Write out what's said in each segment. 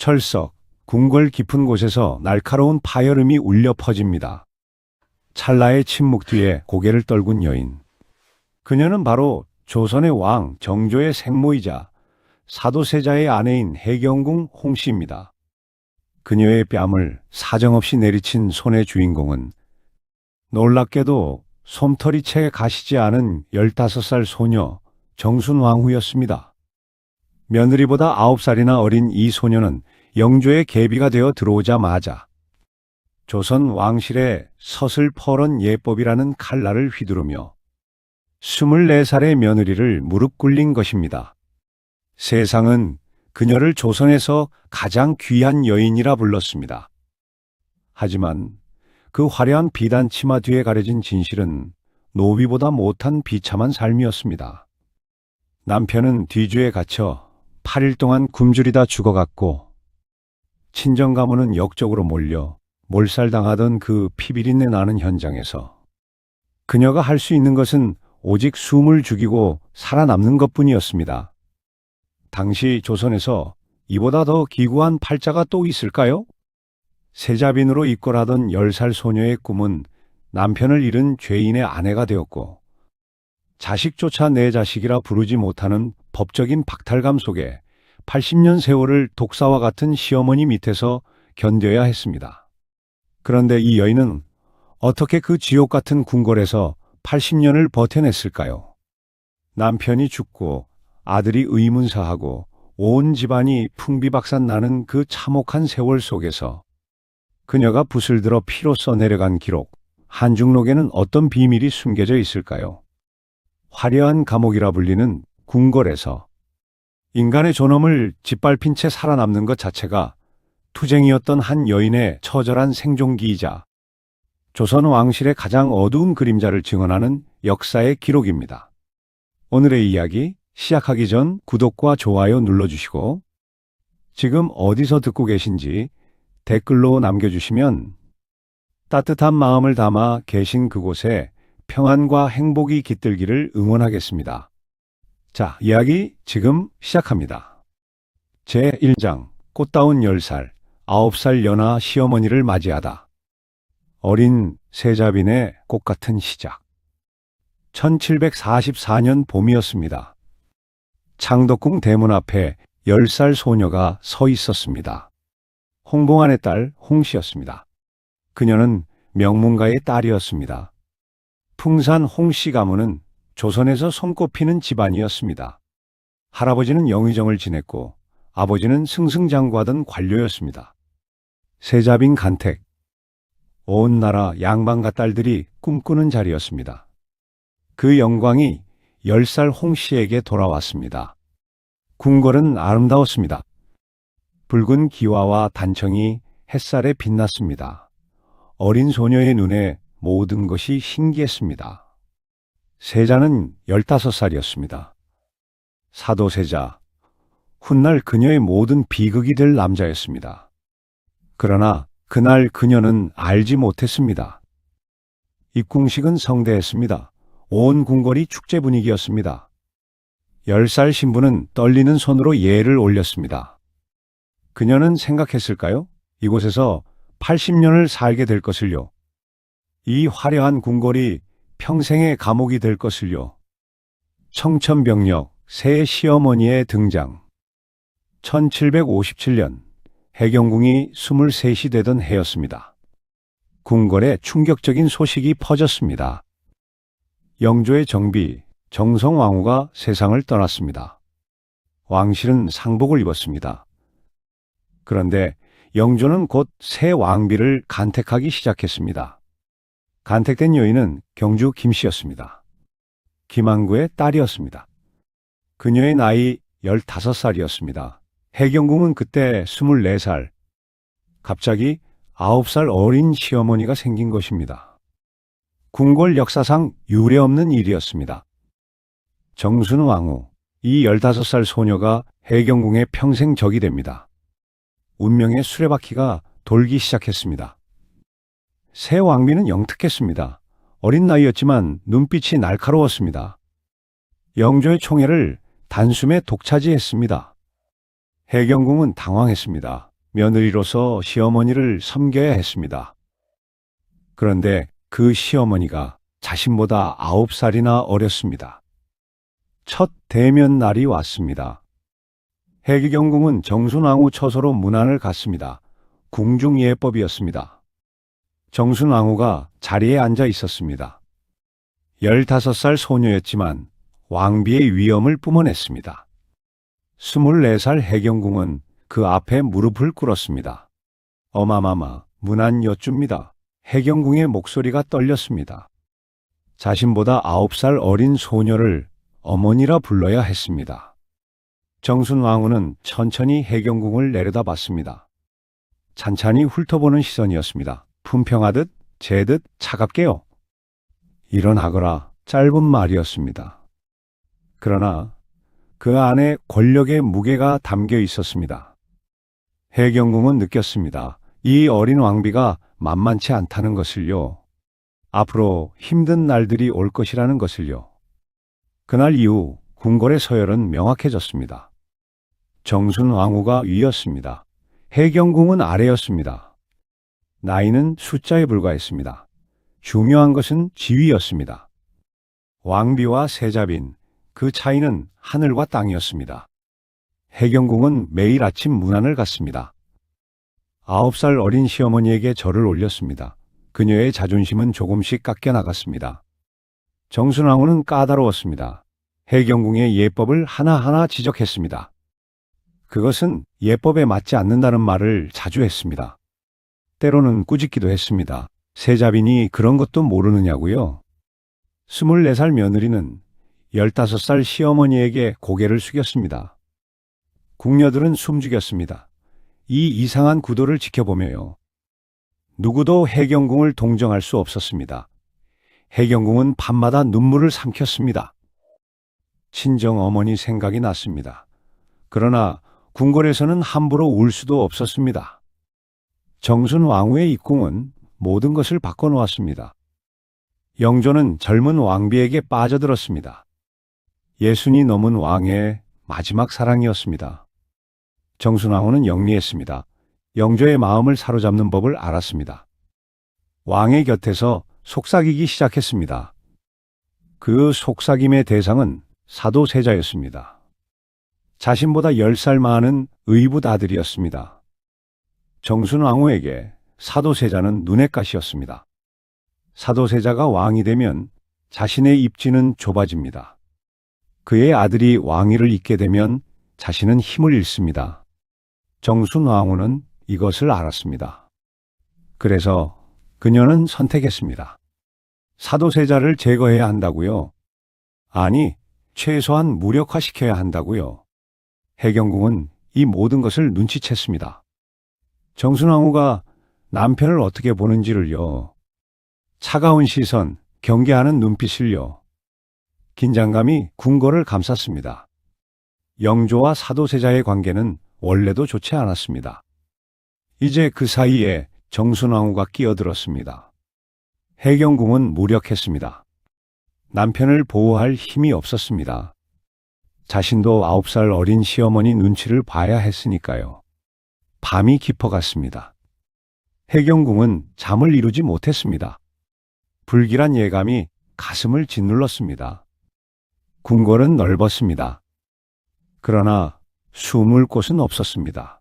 철석, 궁궐 깊은 곳에서 날카로운 파열음이 울려 퍼집니다. 찰나의 침묵 뒤에 고개를 떨군 여인. 그녀는 바로 조선의 왕 정조의 생모이자 사도세자의 아내인 해경궁 홍씨입니다. 그녀의 뺨을 사정없이 내리친 손의 주인공은 놀랍게도 솜털이 채 가시지 않은 15살 소녀 정순왕후였습니다. 며느리보다 9살이나 어린 이 소녀는 영조의 계비가 되어 들어오자마자 조선 왕실의 서슬퍼런 예법이라는 칼날을 휘두르며 24살의 며느리를 무릎 꿇린 것입니다. 세상은 그녀를 조선에서 가장 귀한 여인이라 불렀습니다. 하지만 그 화려한 비단 치마 뒤에 가려진 진실은 노비보다 못한 비참한 삶이었습니다. 남편은 뒤주에 갇혀 8일 동안 굶주리다 죽어갔고 친정 가문은 역적으로 몰려 몰살당하던 그 피비린내 나는 현장에서 그녀가 할 수 있는 것은 오직 숨을 죽이고 살아남는 것뿐이었습니다. 당시 조선에서 이보다 더 기구한 팔자가 또 있을까요? 세자빈으로 입궐하던 10살 소녀의 꿈은 남편을 잃은 죄인의 아내가 되었고 자식조차 내 자식이라 부르지 못하는 법적인 박탈감 속에 80년 세월을 독사와 같은 시어머니 밑에서 견뎌야 했습니다. 그런데 이 여인은 어떻게 그 지옥 같은 궁궐에서 80년을 버텨냈을까요? 남편이 죽고 아들이 의문사하고 온 집안이 풍비박산 나는 그 참혹한 세월 속에서 그녀가 붓을 들어 피로 써내려간 기록, 한중록에는 어떤 비밀이 숨겨져 있을까요? 화려한 감옥이라 불리는 궁궐에서 인간의 존엄을 짓밟힌 채 살아남는 것 자체가 투쟁이었던 한 여인의 처절한 생존기이자 조선 왕실의 가장 어두운 그림자를 증언하는 역사의 기록입니다. 오늘의 이야기 시작하기 전 구독과 좋아요 눌러주시고 지금 어디서 듣고 계신지 댓글로 남겨주시면 따뜻한 마음을 담아 계신 그곳에 평안과 행복이 깃들기를 응원하겠습니다. 자, 이야기 지금 시작합니다. 제1장 꽃다운 10살, 9살 연하 시어머니를 맞이하다. 어린 세자빈의 꽃같은 시작. 1744년 봄이었습니다. 창덕궁 대문 앞에 10살 소녀가 서 있었습니다. 홍봉안의 딸 홍씨였습니다. 그녀는 명문가의 딸이었습니다. 풍산 홍씨 가문은 조선에서 손꼽히는 집안이었습니다. 할아버지는 영의정을 지냈고 아버지는 승승장구하던 관료였습니다. 세자빈 간택, 온 나라 양반가 딸들이 꿈꾸는 자리였습니다. 그 영광이 10살 홍씨에게 돌아왔습니다. 궁궐은 아름다웠습니다. 붉은 기와와 단청이 햇살에 빛났습니다. 어린 소녀의 눈에 모든 것이 신기했습니다. 세자는 15살이었습니다. 사도세자, 훗날 그녀의 모든 비극이 될 남자였습니다. 그러나 그날 그녀는 알지 못했습니다. 입궁식은 성대했습니다. 온 궁궐이 축제 분위기였습니다. 10살 신부는 떨리는 손으로 예를 올렸습니다. 그녀는 생각했을까요? 이곳에서 80년을 살게 될 것을요. 이 화려한 궁궐이 평생의 감옥이 될 것을요. 청천벽력 새 시어머니의 등장. 1757년 해경궁이 23이 되던 해였습니다. 궁궐에 충격적인 소식이 퍼졌습니다. 영조의 정비 정성왕후가 세상을 떠났습니다. 왕실은 상복을 입었습니다. 그런데 영조는 곧 새 왕비를 간택하기 시작했습니다. 간택된 여인은 경주 김씨였습니다. 김항구의 딸이었습니다. 그녀의 나이 15살이었습니다. 해경궁은 그때 24살. 갑자기 9살 어린 시어머니가 생긴 것입니다. 궁궐 역사상 유례없는 일이었습니다. 정순왕후, 이 15살 소녀가 해경궁의 평생 적이 됩니다. 운명의 수레바퀴가 돌기 시작했습니다. 새 왕비는 영특했습니다. 어린 나이였지만 눈빛이 날카로웠습니다. 영조의 총애를 단숨에 독차지했습니다. 해경궁은 당황했습니다. 며느리로서 시어머니를 섬겨야 했습니다. 그런데 그 시어머니가 자신보다 9살이나 어렸습니다. 첫 대면 날이 왔습니다. 해경궁은 정순왕후 처소로 문안을 갔습니다. 궁중예법이었습니다. 정순왕후가 자리에 앉아 있었습니다. 15살 소녀였지만 왕비의 위엄을 뿜어냈습니다. 24살 해경궁은 그 앞에 무릎을 꿇었습니다. 어마마마, 문안 여쭙니다. 해경궁의 목소리가 떨렸습니다. 자신보다 9살 어린 소녀를 어머니라 불러야 했습니다. 정순왕후는 천천히 해경궁을 내려다봤습니다. 찬찬히 훑어보는 시선이었습니다. 품평하듯 재듯 차갑게요. 일어나거라 짧은 말이었습니다. 그러나 그 안에 권력의 무게가 담겨 있었습니다. 해경궁은 느꼈습니다. 이 어린 왕비가 만만치 않다는 것을요. 앞으로 힘든 날들이 올 것이라는 것을요. 그날 이후 궁궐의 서열은 명확해졌습니다. 정순왕후가 위였습니다. 해경궁은 아래였습니다. 나이는 숫자에 불과했습니다. 중요한 것은 지위였습니다. 왕비와 세자빈, 그 차이는 하늘과 땅이었습니다. 해경궁은 매일 아침 문안을 갔습니다. 9살 어린 시어머니에게 절을 올렸습니다. 그녀의 자존심은 조금씩 깎여나갔습니다. 정순왕후는 까다로웠습니다. 해경궁의 예법을 하나하나 지적했습니다. 그것은 예법에 맞지 않는다는 말을 자주 했습니다. 때로는 꾸짖기도 했습니다. 세자빈이 그런 것도 모르느냐고요? 24살 며느리는 15살 시어머니에게 고개를 숙였습니다. 궁녀들은 숨죽였습니다. 이 이상한 구도를 지켜보며요. 누구도 해경궁을 동정할 수 없었습니다. 해경궁은 밤마다 눈물을 삼켰습니다. 친정 어머니 생각이 났습니다. 그러나 궁궐에서는 함부로 울 수도 없었습니다. 정순왕후의 입궁은 모든 것을 바꿔놓았습니다. 영조는 젊은 왕비에게 빠져들었습니다. 60이 넘은 왕의 마지막 사랑이었습니다. 정순왕후는 영리했습니다. 영조의 마음을 사로잡는 법을 알았습니다. 왕의 곁에서 속삭이기 시작했습니다. 그 속삭임의 대상은 사도세자였습니다. 자신보다 10살 많은 의붓 아들이었습니다. 정순왕후에게 사도세자는 눈엣 가시였습니다. 사도세자가 왕이 되면 자신의 입지는 좁아집니다. 그의 아들이 왕위를 잇게 되면 자신은 힘을 잃습니다. 정순왕후는 이것을 알았습니다. 그래서 그녀는 선택했습니다. 사도세자를 제거해야 한다고요? 아니, 최소한 무력화시켜야 한다고요. 해경궁은 이 모든 것을 눈치챘습니다. 정순왕후가 남편을 어떻게 보는지를요. 차가운 시선, 경계하는 눈빛을요. 긴장감이 궁궐을 감쌌습니다. 영조와 사도세자의 관계는 원래도 좋지 않았습니다. 이제 그 사이에 정순왕후가 끼어들었습니다. 해경궁은 무력했습니다. 남편을 보호할 힘이 없었습니다. 자신도 9살 어린 시어머니 눈치를 봐야 했으니까요. 밤이 깊어갔습니다. 해경궁은 잠을 이루지 못했습니다. 불길한 예감이 가슴을 짓눌렀습니다. 궁궐은 넓었습니다. 그러나 숨을 곳은 없었습니다.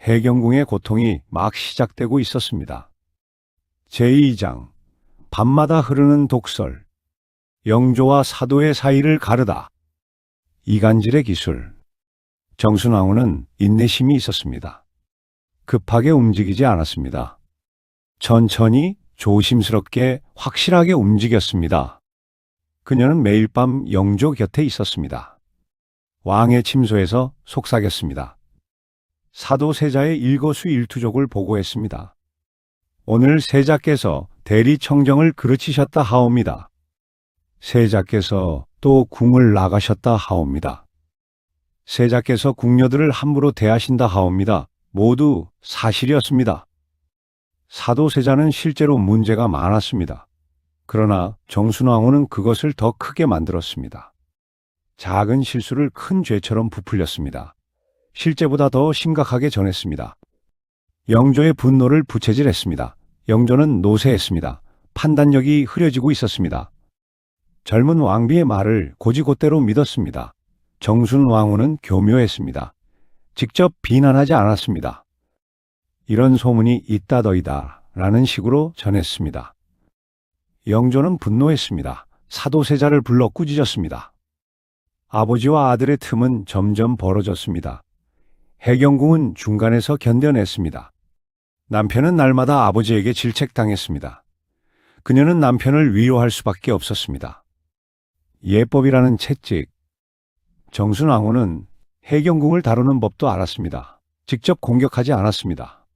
해경궁의 고통이 막 시작되고 있었습니다. 제2장, 밤마다 흐르는 독설, 영조와 사도의 사이를 가르다. 이간질의 기술. 정순왕후는 인내심이 있었습니다. 급하게 움직이지 않았습니다. 천천히 조심스럽게 확실하게 움직였습니다. 그녀는 매일 밤 영조 곁에 있었습니다. 왕의 침소에서 속삭였습니다. 사도세자의 일거수일투족을 보고했습니다. 오늘 세자께서 대리청정을 그르치셨다 하옵니다. 세자께서 또 궁을 나가셨다 하옵니다. 세자께서 궁녀들을 함부로 대하신다 하옵니다. 모두 사실이었습니다. 사도세자는 실제로 문제가 많았습니다. 그러나 정순왕후는 그것을 더 크게 만들었습니다. 작은 실수를 큰 죄처럼 부풀렸습니다. 실제보다 더 심각하게 전했습니다. 영조의 분노를 부채질했습니다. 영조는 노쇠했습니다. 판단력이 흐려지고 있었습니다. 젊은 왕비의 말을 고지곳대로 믿었습니다. 정순 왕후는 교묘했습니다. 직접 비난하지 않았습니다. 이런 소문이 있다더이다 라는 식으로 전했습니다. 영조는 분노했습니다. 사도세자를 불러 꾸짖었습니다. 아버지와 아들의 틈은 점점 벌어졌습니다. 해경궁은 중간에서 견뎌냈습니다. 남편은 날마다 아버지에게 질책당했습니다. 그녀는 남편을 위로할 수밖에 없었습니다. 예법이라는 채찍. 정순 왕후는 해경궁을 다루는 법도 알았습니다. 직접 공격하지 않았습니다.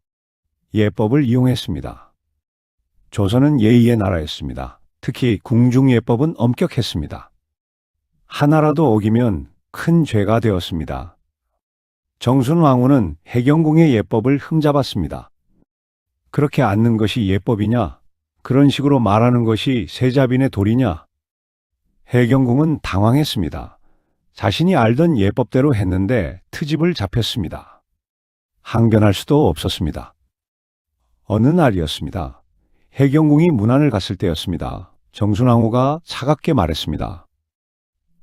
예법을 이용했습니다. 조선은 예의의 나라였습니다. 특히 궁중예법은 엄격했습니다. 하나라도 어기면 큰 죄가 되었습니다. 정순 왕후는 해경궁의 예법을 흠잡았습니다. 그렇게 앉는 것이 예법이냐? 그런 식으로 말하는 것이 세자빈의 도리냐? 해경궁은 당황했습니다. 자신이 알던 예법대로 했는데 트집을 잡혔습니다. 항변할 수도 없었습니다. 어느 날이었습니다. 해경궁이 문안을 갔을 때였습니다. 정순 왕후가 차갑게 말했습니다.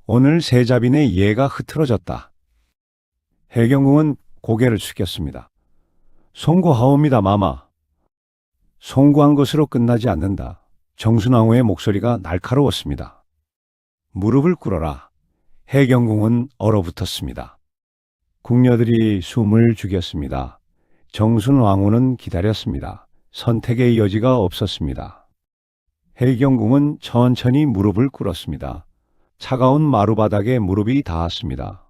오늘 세자빈의 예가 흐트러졌다. 해경궁은 고개를 숙였습니다. 송구하옵니다, 마마. 송구한 것으로 끝나지 않는다. 정순 왕후의 목소리가 날카로웠습니다. 무릎을 꿇어라. 해경궁은 얼어붙었습니다. 궁녀들이 숨을 죽였습니다. 정순 왕후는 기다렸습니다. 선택의 여지가 없었습니다. 해경궁은 천천히 무릎을 꿇었습니다. 차가운 마루바닥에 무릎이 닿았습니다.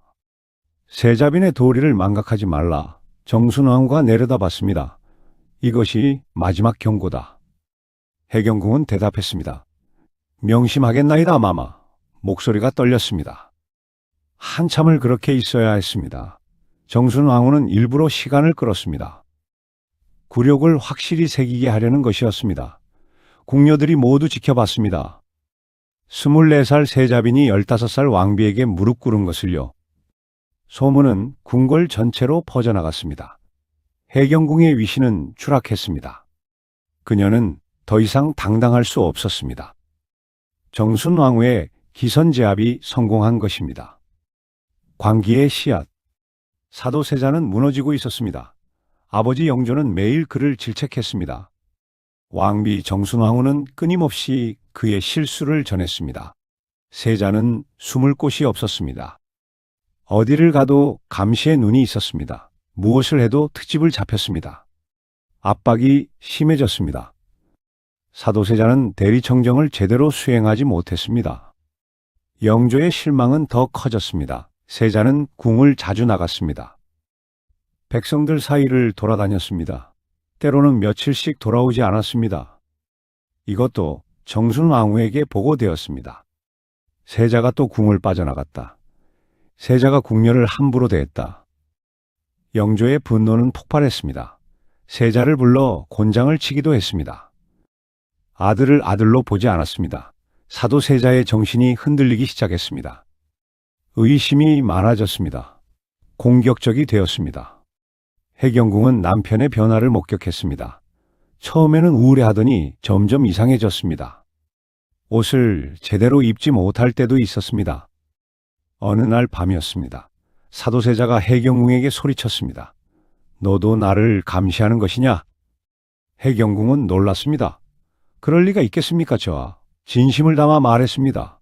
세자빈의 도리를 망각하지 말라. 정순 왕후가 내려다봤습니다. 이것이 마지막 경고다. 해경궁은 대답했습니다. 명심하겠나이다, 마마. 목소리가 떨렸습니다. 한참을 그렇게 있어야 했습니다. 정순 왕후는 일부러 시간을 끌었습니다. 굴욕을 확실히 새기게 하려는 것이었습니다. 궁녀들이 모두 지켜봤습니다. 24살 세자빈이 15살 왕비에게 무릎 꿇은 것을요. 소문은 궁궐 전체로 퍼져나갔습니다. 해경궁의 위신은 추락했습니다. 그녀는 더 이상 당당할 수 없었습니다. 정순 왕후의 기선제압이 성공한 것입니다. 광기의 씨앗. 사도세자는 무너지고 있었습니다. 아버지 영조는 매일 그를 질책했습니다. 왕비 정순 왕후는 끊임없이 그의 실수를 전했습니다. 세자는 숨을 곳이 없었습니다. 어디를 가도 감시의 눈이 있었습니다. 무엇을 해도 트집을 잡혔습니다. 압박이 심해졌습니다. 사도세자는 대리청정을 제대로 수행하지 못했습니다. 영조의 실망은 더 커졌습니다. 세자는 궁을 자주 나갔습니다. 백성들 사이를 돌아다녔습니다. 때로는 며칠씩 돌아오지 않았습니다. 이것도 정순 왕후에게 보고되었습니다. 세자가 또 궁을 빠져나갔다. 세자가 궁녀를 함부로 대했다. 영조의 분노는 폭발했습니다. 세자를 불러 곤장을 치기도 했습니다. 아들을 아들로 보지 않았습니다. 사도세자의 정신이 흔들리기 시작했습니다. 의심이 많아졌습니다. 공격적이 되었습니다. 해경궁은 남편의 변화를 목격했습니다. 처음에는 우울해하더니 점점 이상해졌습니다. 옷을 제대로 입지 못할 때도 있었습니다. 어느 날 밤이었습니다. 사도세자가 해경궁에게 소리쳤습니다. 너도 나를 감시하는 것이냐? 해경궁은 놀랐습니다. 그럴 리가 있겠습니까, 저하? 진심을 담아 말했습니다.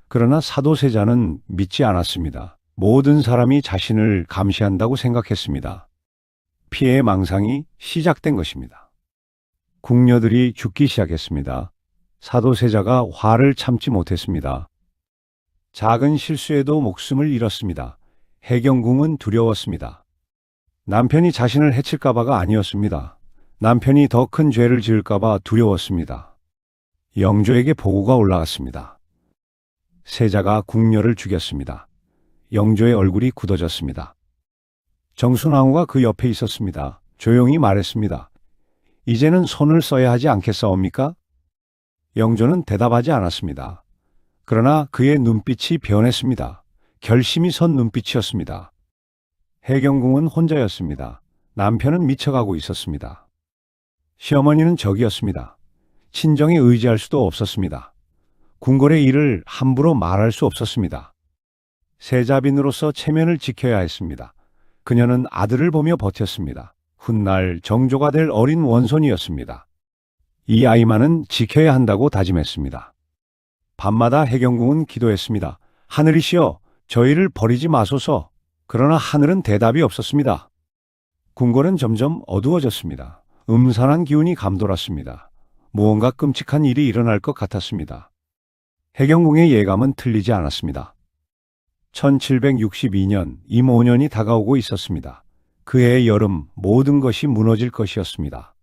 그러나 사도세자는 믿지 않았습니다. 모든 사람이 자신을 감시한다고 생각했습니다. 피해의 망상이 시작된 것입니다. 궁녀들이 죽기 시작했습니다. 사도세자가 화를 참지 못했습니다. 작은 실수에도 목숨을 잃었습니다. 해경궁은 두려웠습니다. 남편이 자신을 해칠까봐가 아니었습니다. 남편이 더 큰 죄를 지을까봐 두려웠습니다. 영조에게 보고가 올라왔습니다. 세자가 궁녀를 죽였습니다. 영조의 얼굴이 굳어졌습니다. 정순 왕후가 그 옆에 있었습니다. 조용히 말했습니다. 이제는 손을 써야 하지 않겠사옵니까? 영조는 대답하지 않았습니다. 그러나 그의 눈빛이 변했습니다. 결심이 선 눈빛이었습니다. 해경궁은 혼자였습니다. 남편은 미쳐가고 있었습니다. 시어머니는 적이었습니다. 친정에 의지할 수도 없었습니다. 궁궐의 일을 함부로 말할 수 없었습니다. 세자빈으로서 체면을 지켜야 했습니다. 그녀는 아들을 보며 버텼습니다. 훗날 정조가 될 어린 원손이었습니다. 이 아이만은 지켜야 한다고 다짐했습니다. 밤마다 해경궁은 기도했습니다. 하늘이시여, 저희를 버리지 마소서. 그러나 하늘은 대답이 없었습니다. 궁궐은 점점 어두워졌습니다. 음산한 기운이 감돌았습니다. 무언가 끔찍한 일이 일어날 것 같았습니다. 해경궁의 예감은 틀리지 않았습니다. 1762년 임오년이 다가오고 있었습니다. 그해의 여름 모든 것이 무너질 것이었습니다.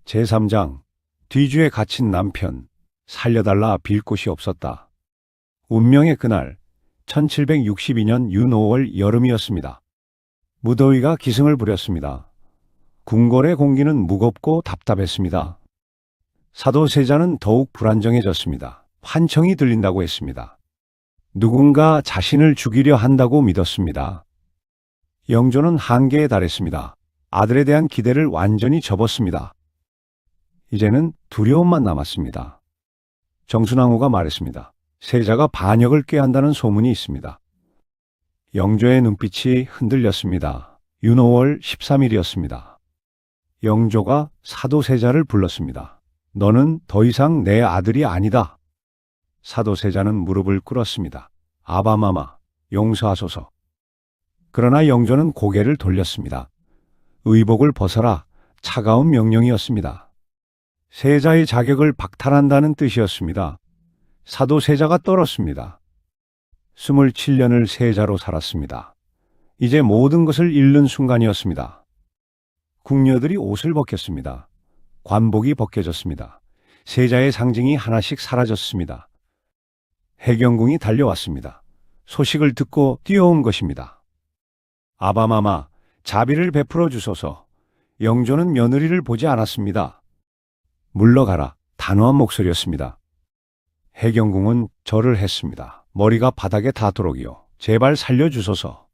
제3장 뒤주에 갇힌 남편, 살려달라 빌 곳이 없었다. 운명의 그날 1762년 윤 5월 여름이었습니다. 무더위가 기승을 부렸습니다. 궁궐의 공기는 무겁고 답답했습니다. 사도세자는 더욱 불안정해졌습니다. 환청이 들린다고 했습니다. 누군가 자신을 죽이려 한다고 믿었습니다. 영조는 한계에 달했습니다. 아들에 대한 기대를 완전히 접었습니다. 이제는 두려움만 남았습니다. 정순왕후가 말했습니다. 세자가 반역을 꾀한다는 소문이 있습니다. 영조의 눈빛이 흔들렸습니다. 윤 5월 13일이었습니다. 영조가 사도세자를 불렀습니다. 너는 더 이상 내 아들이 아니다. 사도세자는 무릎을 꿇었습니다. 아바마마, 용서하소서. 그러나 영조는 고개를 돌렸습니다. 의복을 벗어라. 차가운 명령이었습니다. 세자의 자격을 박탈한다는 뜻이었습니다. 사도세자가 떨었습니다. 27년을 세자로 살았습니다. 이제 모든 것을 잃는 순간이었습니다. 궁녀들이 옷을 벗겼습니다. 관복이 벗겨졌습니다. 세자의 상징이 하나씩 사라졌습니다. 해경궁이 달려왔습니다. 소식을 듣고 뛰어온 것입니다. 아바마마, 자비를 베풀어 주소서. 영조는 며느리를 보지 않았습니다. 물러가라. 단호한 목소리였습니다. 해경궁은 절을 했습니다. 머리가 바닥에 닿도록이요. 제발 살려주소서.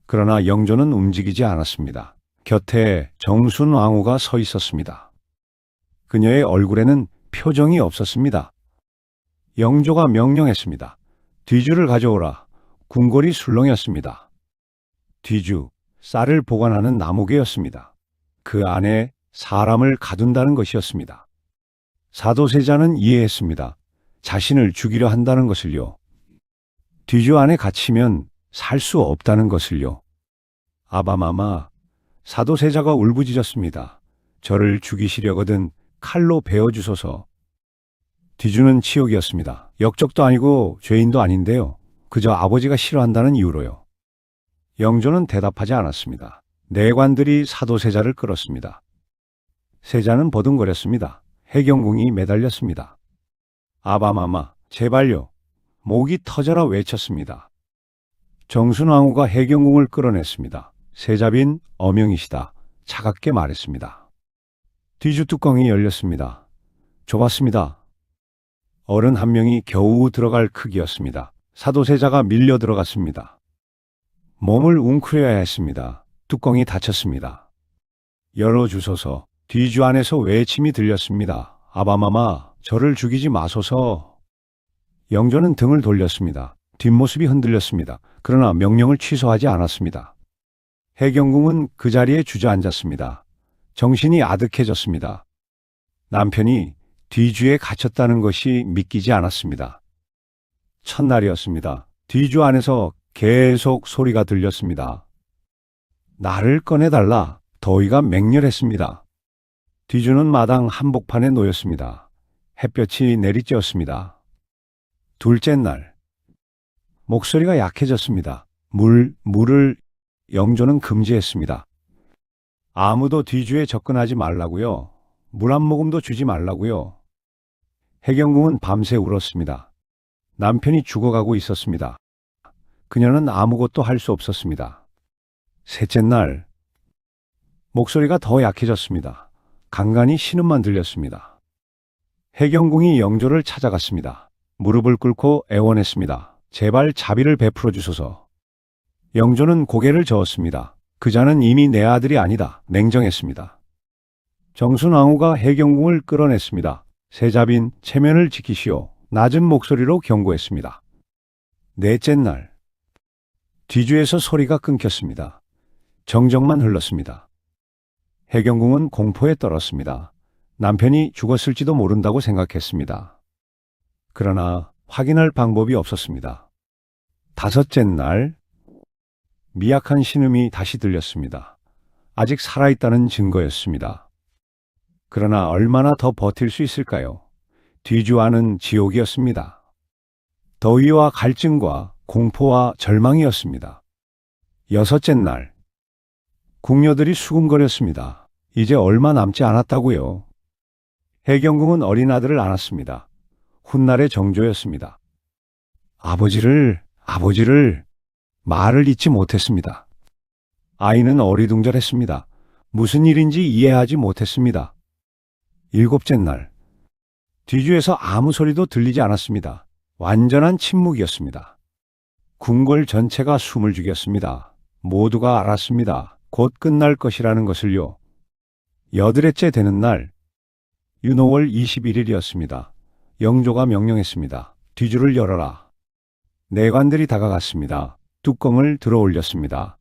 그러나 영조는 움직이지 않았습니다. 곁에 정순왕후가 서 있었습니다. 그녀의 얼굴에는 표정이 없었습니다. 영조가 명령했습니다. 뒤주를 가져오라. 궁궐이 술렁였습니다. 뒤주, 쌀을 보관하는 나무개였습니다. 그 안에 사람을 가둔다는 것이었습니다. 사도세자는 이해했습니다. 자신을 죽이려 한다는 것을요. 뒤주 안에 갇히면 살 수 없다는 것을요. 아바마마, 사도세자가 울부짖었습니다. 저를 죽이시려거든 칼로 베어주소서. 뒤주는 치욕이었습니다. 역적도 아니고 죄인도 아닌데요. 그저 아버지가 싫어한다는 이유로요. 영조는 대답하지 않았습니다. 내관들이 사도세자를 끌었습니다. 세자는 버둥거렸습니다. 해경궁이 매달렸습니다. 아바마마, 제발요. 목이 터져라 외쳤습니다. 정순왕후가 해경궁을 끌어냈습니다. 세자빈 어명이시다. 차갑게 말했습니다. 뒤주 뚜껑이 열렸습니다. 좁았습니다. 어른 한 명이 겨우 들어갈 크기였습니다. 사도세자가 밀려 들어갔습니다. 몸을 웅크려야 했습니다. 뚜껑이 닫혔습니다. 열어주소서. 뒤주 안에서 외침이 들렸습니다. 아바마마, 저를 죽이지 마소서. 영조는 등을 돌렸습니다. 뒷모습이 흔들렸습니다. 그러나 명령을 취소하지 않았습니다. 해경궁은 그 자리에 주저앉았습니다. 정신이 아득해졌습니다. 남편이 뒤주에 갇혔다는 것이 믿기지 않았습니다. 첫날이었습니다. 뒤주 안에서 계속 소리가 들렸습니다. 나를 꺼내달라. 더위가 맹렬했습니다. 뒤주는 마당 한복판에 놓였습니다. 햇볕이 내리쬐었습니다. 둘째 날, 목소리가 약해졌습니다. 물을 영조는 금지했습니다. 아무도 뒤주에 접근하지 말라고요. 물 한 모금도 주지 말라고요. 해경궁은 밤새 울었습니다. 남편이 죽어가고 있었습니다. 그녀는 아무것도 할 수 없었습니다. 셋째 날, 목소리가 더 약해졌습니다. 간간히 신음만 들렸습니다. 해경궁이 영조를 찾아갔습니다. 무릎을 꿇고 애원했습니다. 제발 자비를 베풀어 주소서. 영조는 고개를 저었습니다. 그자는 이미 내 아들이 아니다. 냉정했습니다. 정순왕후가 해경궁을 끌어냈습니다. 세자빈 체면을 지키시오. 낮은 목소리로 경고했습니다. 넷째 날, 뒤주에서 소리가 끊겼습니다. 정적만 흘렀습니다. 해경궁은 공포에 떨었습니다. 남편이 죽었을지도 모른다고 생각했습니다. 그러나 확인할 방법이 없었습니다. 다섯째 날, 미약한 신음이 다시 들렸습니다. 아직 살아있다는 증거였습니다. 그러나 얼마나 더 버틸 수 있을까요? 뒤주 안은 지옥이었습니다. 더위와 갈증과 공포와 절망이었습니다. 여섯째 날, 궁녀들이 수군거렸습니다. 이제 얼마 남지 않았다고요. 해경궁은 어린 아들을 안았습니다. 훗날의 정조였습니다. 아버지를 말을 잇지 못했습니다. 아이는 어리둥절했습니다. 무슨 일인지 이해하지 못했습니다. 일곱째 날, 뒤주에서 아무 소리도 들리지 않았습니다. 완전한 침묵이었습니다. 궁궐 전체가 숨을 죽였습니다. 모두가 알았습니다. 곧 끝날 것이라는 것을요. 여드레째 되는 날, 윤호월 21일이었습니다. 영조가 명령했습니다. 뒤주를 열어라. 내관들이 다가갔습니다. 뚜껑을 들어 올렸습니다.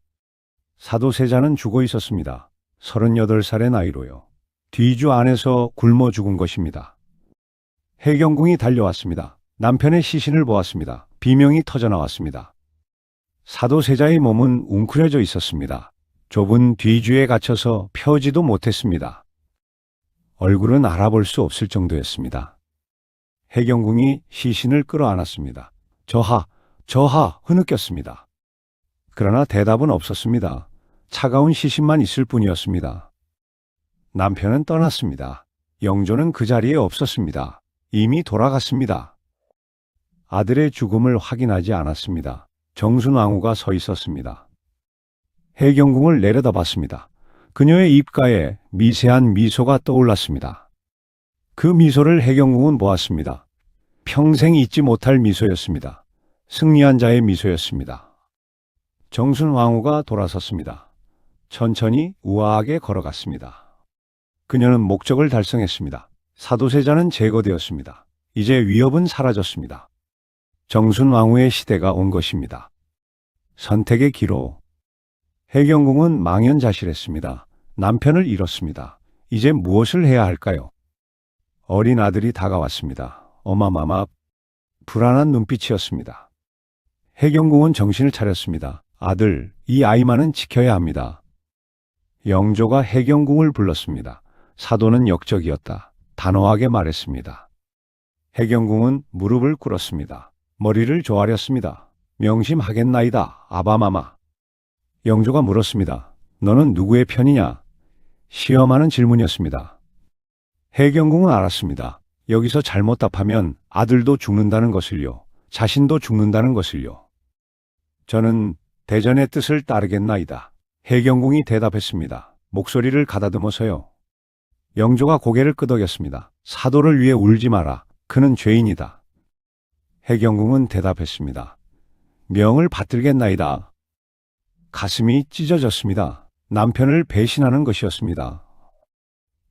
사도세자는 죽어 있었습니다. 38살의 나이로요. 뒤주 안에서 굶어 죽은 것입니다. 해경궁이 달려왔습니다. 남편의 시신을 보았습니다. 비명이 터져나왔습니다. 사도세자의 몸은 웅크려져 있었습니다. 좁은 뒤주에 갇혀서 펴지도 못했습니다. 얼굴은 알아볼 수 없을 정도였습니다. 해경궁이 시신을 끌어안았습니다. 저하 흐느꼈습니다. 그러나 대답은 없었습니다. 차가운 시신만 있을 뿐이었습니다. 남편은 떠났습니다. 영조는 그 자리에 없었습니다. 이미 돌아갔습니다. 아들의 죽음을 확인하지 않았습니다. 정순왕후가 서 있었습니다. 해경궁을 내려다봤습니다. 그녀의 입가에 미세한 미소가 떠올랐습니다. 그 미소를 해경궁은 보았습니다. 평생 잊지 못할 미소였습니다. 승리한 자의 미소였습니다. 정순왕후가 돌아섰습니다. 천천히 우아하게 걸어갔습니다. 그녀는 목적을 달성했습니다. 사도세자는 제거되었습니다. 이제 위협은 사라졌습니다. 정순왕후의 시대가 온 것입니다. 선택의 기로. 해경궁은 망연자실했습니다. 남편을 잃었습니다. 이제 무엇을 해야 할까요? 어린 아들이 다가왔습니다. 어마마마 불안한 눈빛이었습니다. 해경궁은 정신을 차렸습니다. 아들, 이 아이만은 지켜야 합니다. 영조가 해경궁을 불렀습니다. 사도는 역적이었다. 단호하게 말했습니다. 해경궁은 무릎을 꿇었습니다. 머리를 조아렸습니다. 명심하겠나이다, 아바마마. 영조가 물었습니다. 너는 누구의 편이냐? 시험하는 질문이었습니다. 해경궁은 알았습니다. 여기서 잘못 답하면 아들도 죽는다는 것을요. 자신도 죽는다는 것을요. 저는 대전의 뜻을 따르겠나이다. 해경궁이 대답했습니다. 목소리를 가다듬어서요. 영조가 고개를 끄덕였습니다. 사도를 위해 울지 마라. 그는 죄인이다. 해경궁은 대답했습니다. 명을 받들겠나이다. 가슴이 찢어졌습니다. 남편을 배신하는 것이었습니다.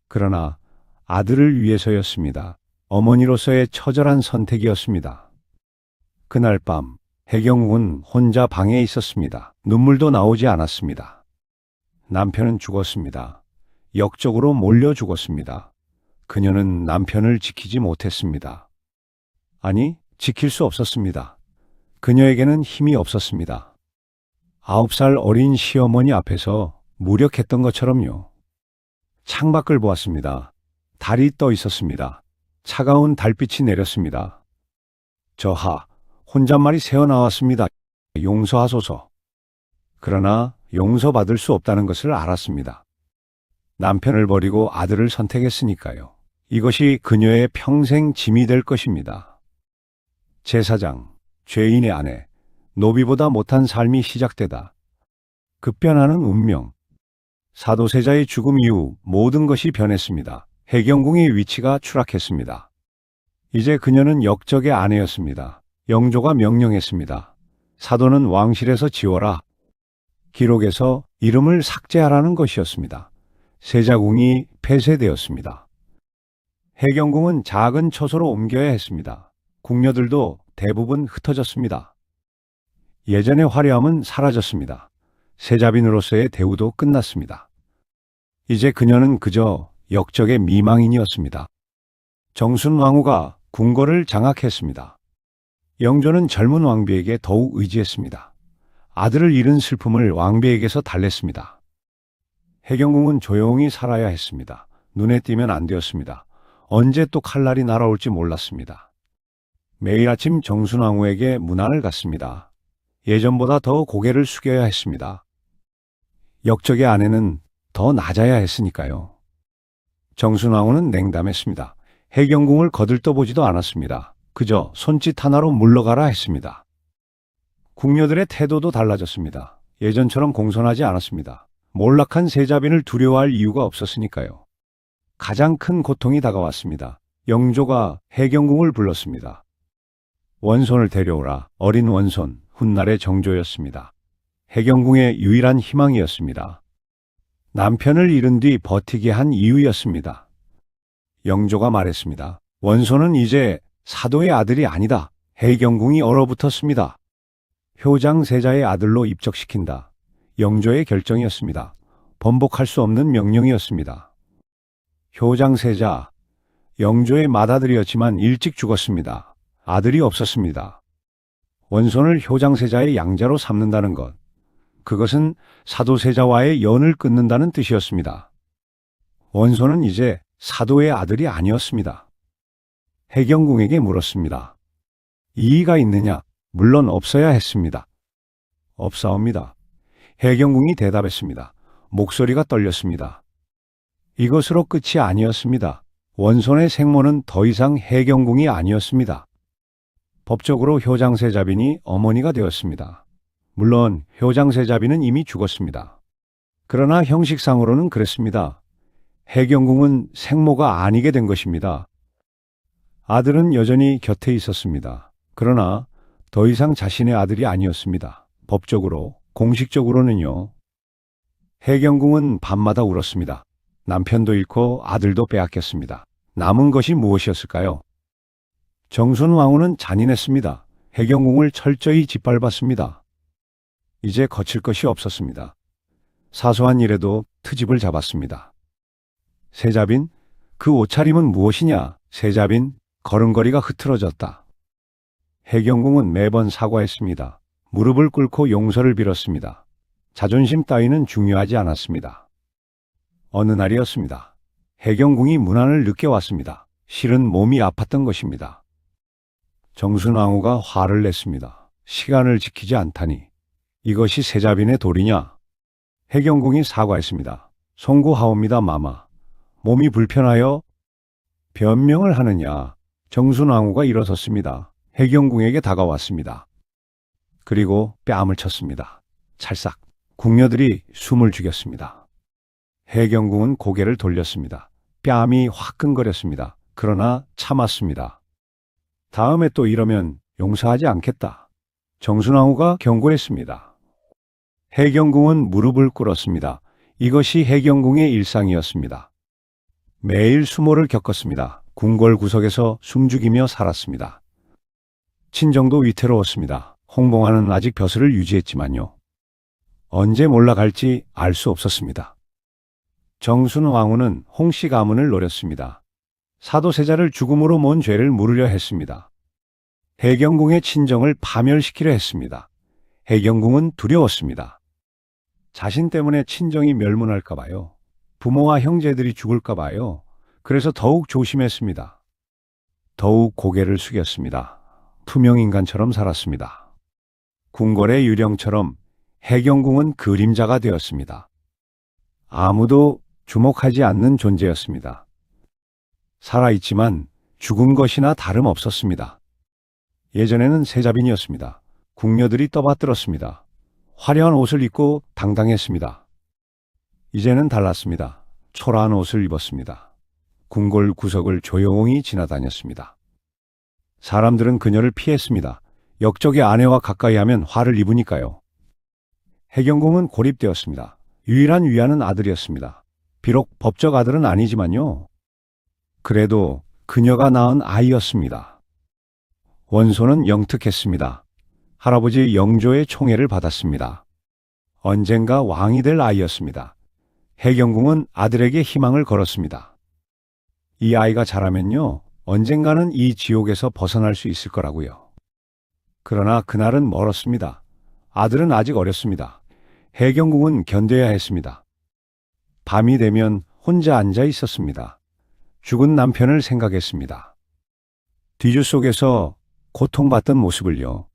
그러나 아들을 위해서였습니다. 어머니로서의 처절한 선택이었습니다. 그날 밤 해경궁은 혼자 방에 있었습니다. 눈물도 나오지 않았습니다. 남편은 죽었습니다. 역적으로 몰려 죽었습니다. 그녀는 남편을 지키지 못했습니다. 아니, 지킬 수 없었습니다. 그녀에게는 힘이 없었습니다. 9살 어린 시어머니 앞에서 무력했던 것처럼요. 창밖을 보았습니다. 달이 떠 있었습니다. 차가운 달빛이 내렸습니다. 저하, 혼잣말이 새어나왔습니다. 용서하소서. 그러나 용서받을 수 없다는 것을 알았습니다. 남편을 버리고 아들을 선택했으니까요. 이것이 그녀의 평생 짐이 될 것입니다. 제사장, 죄인의 아내, 노비보다 못한 삶이 시작되다. 급변하는 운명. 사도세자의 죽음 이후 모든 것이 변했습니다. 해경궁의 위치가 추락했습니다. 이제 그녀는 역적의 아내였습니다. 영조가 명령했습니다. 사도는 왕실에서 지워라. 기록에서 이름을 삭제하라는 것이었습니다. 세자궁이 폐쇄되었습니다. 해경궁은 작은 처소로 옮겨야 했습니다. 궁녀들도 대부분 흩어졌습니다. 예전의 화려함은 사라졌습니다. 세자빈으로서의 대우도 끝났습니다. 이제 그녀는 그저 역적의 미망인이었습니다. 정순왕후가 궁궐을 장악했습니다. 영조는 젊은 왕비에게 더욱 의지했습니다. 아들을 잃은 슬픔을 왕비에게서 달랬습니다. 해경궁은 조용히 살아야 했습니다. 눈에 띄면 안 되었습니다. 언제 또 칼날이 날아올지 몰랐습니다. 매일 아침 정순왕후에게 문안을 갔습니다. 예전보다 더 고개를 숙여야 했습니다. 역적의 아내는 더 낮아야 했으니까요. 정순왕후는 냉담했습니다. 해경궁을 거들떠보지도 않았습니다. 그저 손짓 하나로 물러가라 했습니다. 궁녀들의 태도도 달라졌습니다. 예전처럼 공손하지 않았습니다. 몰락한 세자빈을 두려워할 이유가 없었으니까요. 가장 큰 고통이 다가왔습니다. 영조가 해경궁을 불렀습니다. 원손을 데려오라. 어린 원손, 훗날의 정조였습니다. 해경궁의 유일한 희망이었습니다. 남편을 잃은 뒤 버티게 한 이유였습니다. 영조가 말했습니다. 원손은 이제 사도의 아들이 아니다. 해경궁이 얼어붙었습니다. 효장세자의 아들로 입적시킨다. 영조의 결정이었습니다. 번복할 수 없는 명령이었습니다. 효장세자, 영조의 맏아들이었지만 일찍 죽었습니다. 아들이 없었습니다. 원손을 효장세자의 양자로 삼는다는 것, 그것은 사도세자와의 연을 끊는다는 뜻이었습니다. 원손은 이제 사도의 아들이 아니었습니다. 해경궁에게 물었습니다. 이의가 있느냐? 물론 없어야 했습니다. 없사옵니다. 해경궁이 대답했습니다. 목소리가 떨렸습니다. 이것으로 끝이 아니었습니다. 원손의 생모는 더 이상 해경궁이 아니었습니다. 법적으로 효장세자빈이 어머니가 되었습니다. 물론 효장세자빈은 이미 죽었습니다. 그러나 형식상으로는 그랬습니다. 해경궁은 생모가 아니게 된 것입니다. 아들은 여전히 곁에 있었습니다. 그러나 더 이상 자신의 아들이 아니었습니다. 법적으로, 공식적으로는요. 해경궁은 밤마다 울었습니다. 남편도 잃고 아들도 빼앗겼습니다. 남은 것이 무엇이었을까요? 정순왕후는 잔인했습니다. 해경궁을 철저히 짓밟았습니다. 이제 거칠 것이 없었습니다. 사소한 일에도 트집을 잡았습니다. 세자빈, 그 옷차림은 무엇이냐? 세자빈, 걸음걸이가 흐트러졌다. 해경궁은 매번 사과했습니다. 무릎을 꿇고 용서를 빌었습니다. 자존심 따위는 중요하지 않았습니다. 어느 날이었습니다. 해경궁이 문안을 늦게 왔습니다. 실은 몸이 아팠던 것입니다. 정순왕후가 화를 냈습니다. 시간을 지키지 않다니. 이것이 세자빈의 도리냐? 해경궁이 사과했습니다. 송구하옵니다, 마마. 몸이 불편하여 변명을 하느냐? 정순왕후가 일어섰습니다. 해경궁에게 다가왔습니다. 그리고 뺨을 쳤습니다. 찰싹. 궁녀들이 숨을 죽였습니다. 해경궁은 고개를 돌렸습니다. 뺨이 화끈거렸습니다. 그러나 참았습니다. 다음에 또 이러면 용서하지 않겠다. 정순왕후가 경고했습니다. 해경궁은 무릎을 꿇었습니다. 이것이 해경궁의 일상이었습니다. 매일 수모를 겪었습니다. 궁궐 구석에서 숨죽이며 살았습니다. 친정도 위태로웠습니다. 홍봉하는 아직 벼슬을 유지했지만요. 언제 몰락할지 알 수 없었습니다. 정순왕후는 홍씨 가문을 노렸습니다. 사도세자를 죽음으로 모은 죄를 물으려 했습니다. 해경궁의 친정을 파멸시키려 했습니다. 해경궁은 두려웠습니다. 자신 때문에 친정이 멸문할까 봐요. 부모와 형제들이 죽을까 봐요. 그래서 더욱 조심했습니다. 더욱 고개를 숙였습니다. 투명인간처럼 살았습니다. 궁궐의 유령처럼 해경궁은 그림자가 되었습니다. 아무도 주목하지 않는 존재였습니다. 살아있지만 죽은 것이나 다름없었습니다. 예전에는 세자빈이었습니다. 궁녀들이 떠받들었습니다. 화려한 옷을 입고 당당했습니다. 이제는 달랐습니다. 초라한 옷을 입었습니다. 궁궐 구석을 조용히 지나다녔습니다. 사람들은 그녀를 피했습니다. 역적의 아내와 가까이 하면 화를 입으니까요. 해경궁은 고립되었습니다. 유일한 위안은 아들이었습니다. 비록 법적 아들은 아니지만요. 그래도 그녀가 낳은 아이였습니다. 원소는 영특했습니다. 할아버지 영조의 총애를 받았습니다. 언젠가 왕이 될 아이였습니다. 해경궁은 아들에게 희망을 걸었습니다. 이 아이가 자라면요, 언젠가는 이 지옥에서 벗어날 수 있을 거라고요. 그러나 그날은 멀었습니다. 아들은 아직 어렸습니다. 해경궁은 견뎌야 했습니다. 밤이 되면 혼자 앉아 있었습니다. 죽은 남편을 생각했습니다. 뒤주 속에서 고통받던 모습을요.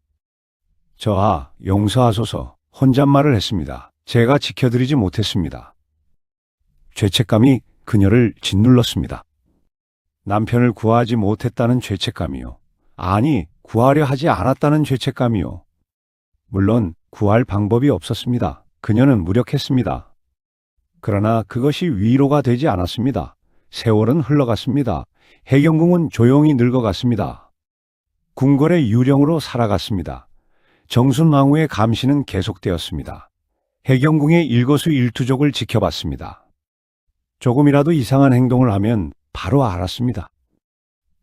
저하 용서하소서 혼잣말을 했습니다. 제가 지켜드리지 못했습니다. 죄책감이 그녀를 짓눌렀습니다. 남편을 구하지 못했다는 죄책감이요. 아니, 구하려 하지 않았다는 죄책감이요. 물론 구할 방법이 없었습니다. 그녀는 무력했습니다. 그러나 그것이 위로가 되지 않았습니다. 세월은 흘러갔습니다. 해경궁은 조용히 늙어갔습니다. 궁궐의 유령으로 살아갔습니다. 정순왕후의 감시는 계속되었습니다. 해경궁의 일거수일투족을 지켜봤습니다. 조금이라도 이상한 행동을 하면 바로 알았습니다.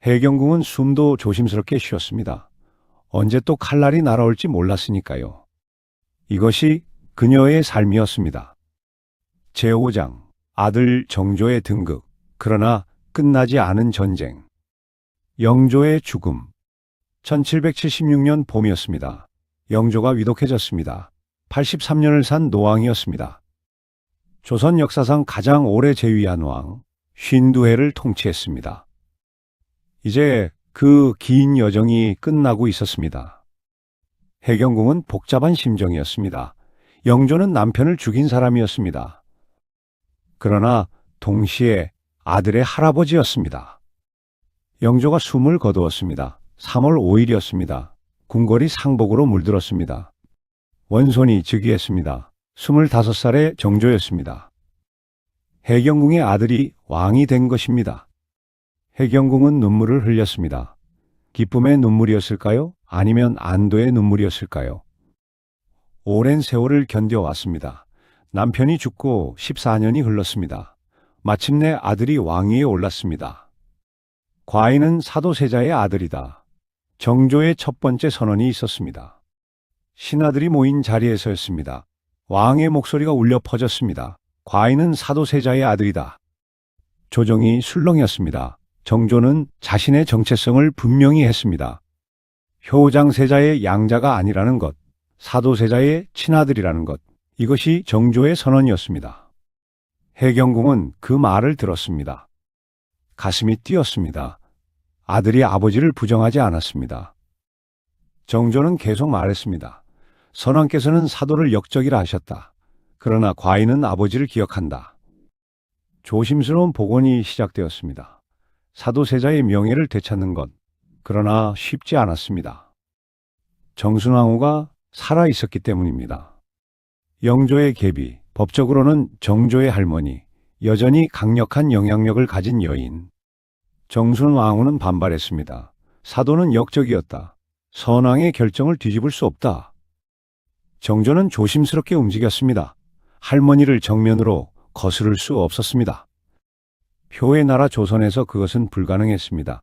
해경궁은 숨도 조심스럽게 쉬었습니다. 언제 또 칼날이 날아올지 몰랐으니까요. 이것이 그녀의 삶이었습니다. 제5장 아들 정조의 등극, 그러나 끝나지 않은 전쟁. 영조의 죽음. 1776년 봄이었습니다. 영조가 위독해졌습니다. 83년을 산 노왕이었습니다. 조선 역사상 가장 오래 재위한 왕, 52해를 통치했습니다. 이제 그 긴 여정이 끝나고 있었습니다. 해경궁은 복잡한 심정이었습니다. 영조는 남편을 죽인 사람이었습니다. 그러나 동시에 아들의 할아버지였습니다. 영조가 숨을 거두었습니다. 3월 5일이었습니다. 궁궐이 상복으로 물들었습니다. 원손이 즉위했습니다. 25살의 정조였습니다. 해경궁의 아들이 왕이 된 것입니다. 해경궁은 눈물을 흘렸습니다. 기쁨의 눈물이었을까요? 아니면 안도의 눈물이었을까요? 오랜 세월을 견뎌왔습니다. 남편이 죽고 14년이 흘렀습니다. 마침내 아들이 왕위에 올랐습니다. 과인은 사도세자의 아들이다. 정조의 첫 번째 선언이 있었습니다. 신하들이 모인 자리에서였습니다. 왕의 목소리가 울려 퍼졌습니다. 과인은 사도세자의 아들이다. 조정이 술렁였습니다. 정조는 자신의 정체성을 분명히 했습니다. 효장세자의 양자가 아니라는 것, 사도세자의 친아들이라는 것, 이것이 정조의 선언이었습니다. 해경궁은 그 말을 들었습니다. 가슴이 뛰었습니다. 아들이 아버지를 부정하지 않았습니다. 정조는 계속 말했습니다. 선왕께서는 사도를 역적이라 하셨다. 그러나 과인은 아버지를 기억한다. 조심스러운 복원이 시작되었습니다. 사도세자의 명예를 되찾는 것, 그러나 쉽지 않았습니다. 정순왕후가 살아 있었기 때문입니다. 영조의 계비, 법적으로는 정조의 할머니, 여전히 강력한 영향력을 가진 여인. 정순왕후는 반발했습니다. 사도는 역적이었다. 선왕의 결정을 뒤집을 수 없다. 정조는 조심스럽게 움직였습니다. 할머니를 정면으로 거스를 수 없었습니다. 표의 나라 조선에서 그것은 불가능했습니다.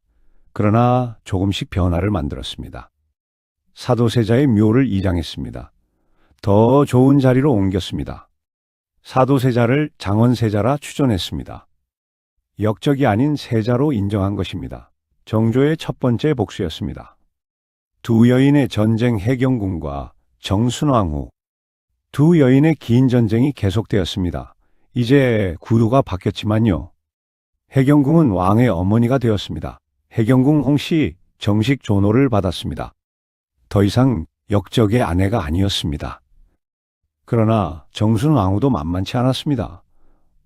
그러나 조금씩 변화를 만들었습니다. 사도세자의 묘를 이장했습니다. 더 좋은 자리로 옮겼습니다. 사도세자를 장원세자라 추존했습니다. 역적이 아닌 세자로 인정한 것입니다. 정조의 첫 번째 복수였습니다. 두 여인의 전쟁 해경궁과 정순왕후. 두 여인의 긴 전쟁이 계속되었습니다. 이제 구도가 바뀌었지만요. 해경궁은 왕의 어머니가 되었습니다. 해경궁 홍씨 정식 존호를 받았습니다. 더 이상 역적의 아내가 아니었습니다. 그러나 정순왕후도 만만치 않았습니다.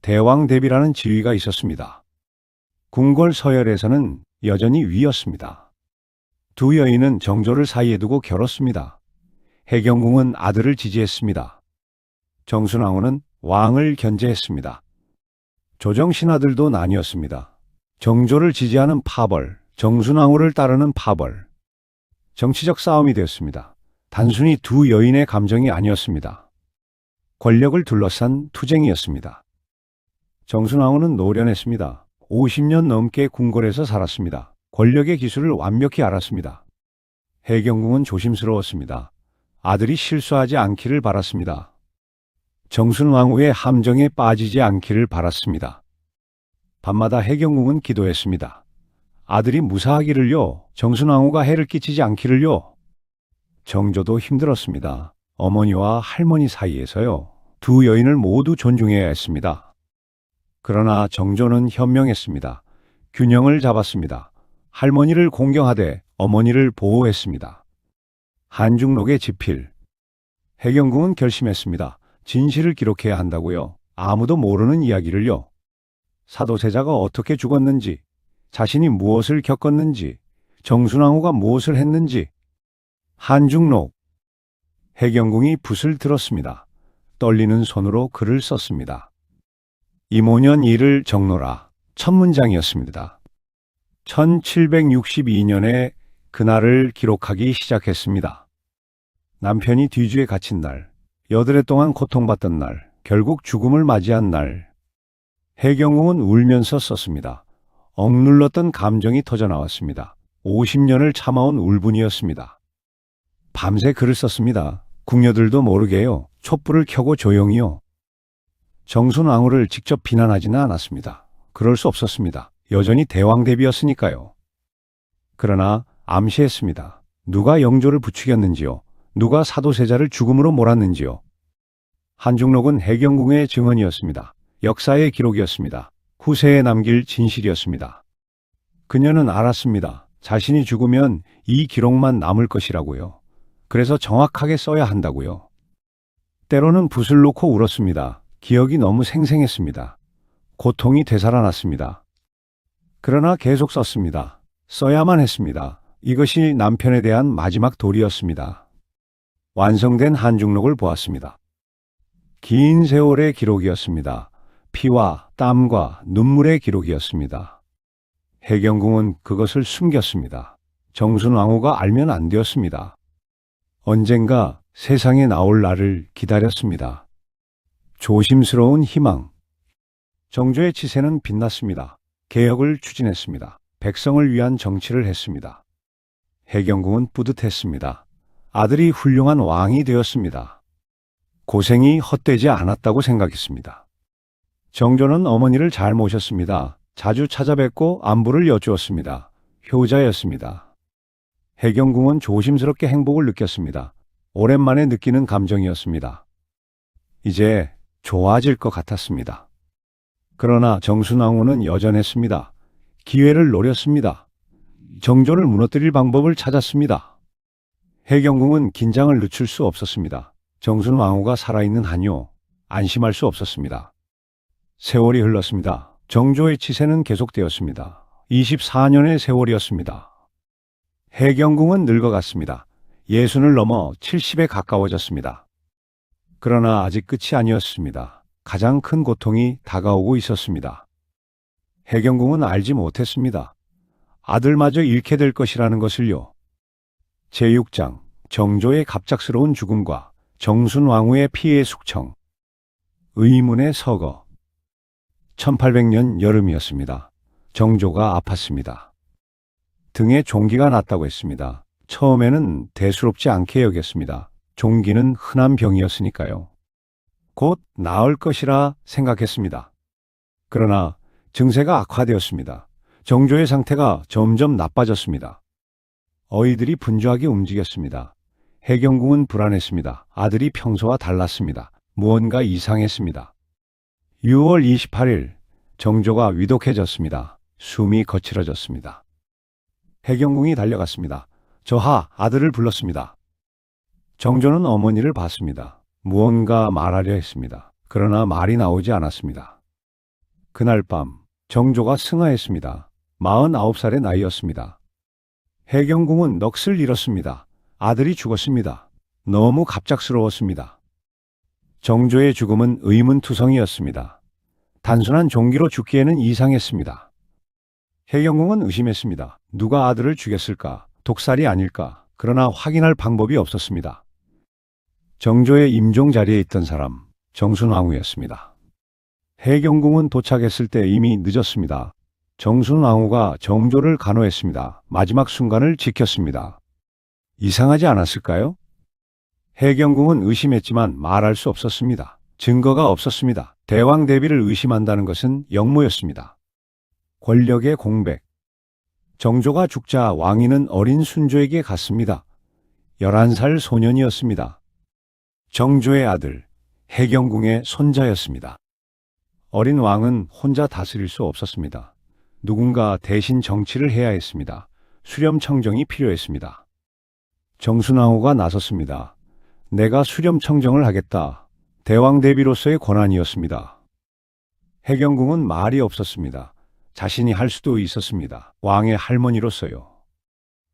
대왕 대비라는 지위가 있었습니다. 궁궐 서열에서는 여전히 위였습니다. 두 여인은 정조를 사이에 두고 겨뤘습니다. 해경궁은 아들을 지지했습니다. 정순왕후는 왕을 견제했습니다. 조정 신하들도 나뉘었습니다. 정조를 지지하는 파벌, 정순왕후를 따르는 파벌. 정치적 싸움이 되었습니다. 단순히 두 여인의 감정이 아니었습니다. 권력을 둘러싼 투쟁이었습니다. 정순왕후는 노련했습니다. 50년 넘게 궁궐에서 살았습니다. 권력의 기술을 완벽히 알았습니다. 해경궁은 조심스러웠습니다. 아들이 실수하지 않기를 바랐습니다. 정순왕후의 함정에 빠지지 않기를 바랐습니다. 밤마다 해경궁은 기도했습니다. 아들이 무사하기를요. 정순왕후가 해를 끼치지 않기를요. 정조도 힘들었습니다. 어머니와 할머니 사이에서요. 두 여인을 모두 존중해야 했습니다. 그러나 정조는 현명했습니다. 균형을 잡았습니다. 할머니를 공경하되 어머니를 보호했습니다. 한중록의 지필. 해경궁은 결심했습니다. 진실을 기록해야 한다고요. 아무도 모르는 이야기를요. 사도세자가 어떻게 죽었는지, 자신이 무엇을 겪었는지, 정순왕후가 무엇을 했는지. 한중록. 해경궁이 붓을 들었습니다. 떨리는 손으로 글을 썼습니다. 이모년 일을 적노라. 첫 문장이었습니다. 1762년에 그날을 기록하기 시작했습니다. 남편이 뒤주에 갇힌 날, 여드레 동안 고통받던 날, 결국 죽음을 맞이한 날. 해경궁은 울면서 썼습니다. 억눌렀던 감정이 터져나왔습니다. 50년을 참아온 울분이었습니다. 밤새 글을 썼습니다. 궁녀들도 모르게요. 촛불을 켜고 조용히요. 정순왕후를 직접 비난하지는 않았습니다. 그럴 수 없었습니다. 여전히 대왕대비였으니까요. 그러나 암시했습니다. 누가 영조를 부추겼는지요. 누가 사도세자를 죽음으로 몰았는지요. 한중록은 해경궁의 증언이었습니다. 역사의 기록이었습니다. 후세에 남길 진실이었습니다. 그녀는 알았습니다. 자신이 죽으면 이 기록만 남을 것이라고요. 그래서 정확하게 써야 한다고요. 때로는 붓을 놓고 울었습니다. 기억이 너무 생생했습니다. 고통이 되살아났습니다. 그러나 계속 썼습니다. 써야만 했습니다. 이것이 남편에 대한 마지막 도리였습니다. 완성된 한중록을 보았습니다. 긴 세월의 기록이었습니다. 피와 땀과 눈물의 기록이었습니다. 해경궁은 그것을 숨겼습니다. 정순왕후가 알면 안 되었습니다. 언젠가 세상에 나올 날을 기다렸습니다. 조심스러운 희망. 정조의 치세는 빛났습니다. 개혁을 추진했습니다. 백성을 위한 정치를 했습니다. 해경궁은 뿌듯했습니다. 아들이 훌륭한 왕이 되었습니다. 고생이 헛되지 않았다고 생각했습니다. 정조는 어머니를 잘 모셨습니다. 자주 찾아뵙고 안부를 여쭈었습니다. 효자였습니다. 해경궁은 조심스럽게 행복을 느꼈습니다. 오랜만에 느끼는 감정이었습니다. 이제 좋아질 것 같았습니다. 그러나 정순왕후는 여전했습니다. 기회를 노렸습니다. 정조를 무너뜨릴 방법을 찾았습니다. 해경궁은 긴장을 늦출 수 없었습니다. 정순왕후가 살아있는 한요, 안심할 수 없었습니다. 세월이 흘렀습니다. 정조의 치세는 계속되었습니다. 24년의 세월이었습니다. 해경궁은 늙어갔습니다. 60을 넘어 70에 가까워졌습니다. 그러나 아직 끝이 아니었습니다. 가장 큰 고통이 다가오고 있었습니다. 해경궁은 알지 못했습니다. 아들마저 잃게 될 것이라는 것을요. 제6장 정조의 갑작스러운 죽음과 정순왕후의 피해 숙청. 의문의 서거. 1800년 여름이었습니다. 정조가 아팠습니다. 등에 종기가 났다고 했습니다. 처음에는 대수롭지 않게 여겼습니다. 종기는 흔한 병이었으니까요. 곧 나을 것이라 생각했습니다. 그러나 증세가 악화되었습니다. 정조의 상태가 점점 나빠졌습니다. 어이들이 분주하게 움직였습니다. 해경궁은 불안했습니다. 아들이 평소와 달랐습니다. 무언가 이상했습니다. 6월 28일 정조가 위독해졌습니다. 숨이 거칠어졌습니다. 해경궁이 달려갔습니다. 저하 아들을 불렀습니다. 정조는 어머니를 봤습니다. 무언가 말하려 했습니다. 그러나 말이 나오지 않았습니다. 그날 밤 정조가 승하했습니다. 49살의 나이였습니다. 해경궁은 넋을 잃었습니다. 아들이 죽었습니다. 너무 갑작스러웠습니다. 정조의 죽음은 의문투성이었습니다. 단순한 종기로 죽기에는 이상했습니다. 해경궁은 의심했습니다. 누가 아들을 죽였을까? 독살이 아닐까? 그러나 확인할 방법이 없었습니다. 정조의 임종 자리에 있던 사람, 정순왕후였습니다. 해경궁은 도착했을 때 이미 늦었습니다. 정순왕후가 정조를 간호했습니다. 마지막 순간을 지켰습니다. 이상하지 않았을까요? 해경궁은 의심했지만 말할 수 없었습니다. 증거가 없었습니다. 대왕 대비를 의심한다는 것은 역모였습니다. 권력의 공백. 정조가 죽자 왕위는 어린 순조에게 갔습니다. 11살 소년이었습니다. 정조의 아들, 해경궁의 손자였습니다. 어린 왕은 혼자 다스릴 수 없었습니다. 누군가 대신 정치를 해야 했습니다. 수렴청정이 필요했습니다. 정순왕후가 나섰습니다. 내가 수렴청정을 하겠다. 대왕 대비로서의 권한이었습니다. 해경궁은 말이 없었습니다. 자신이 할 수도 있었습니다. 왕의 할머니로서요.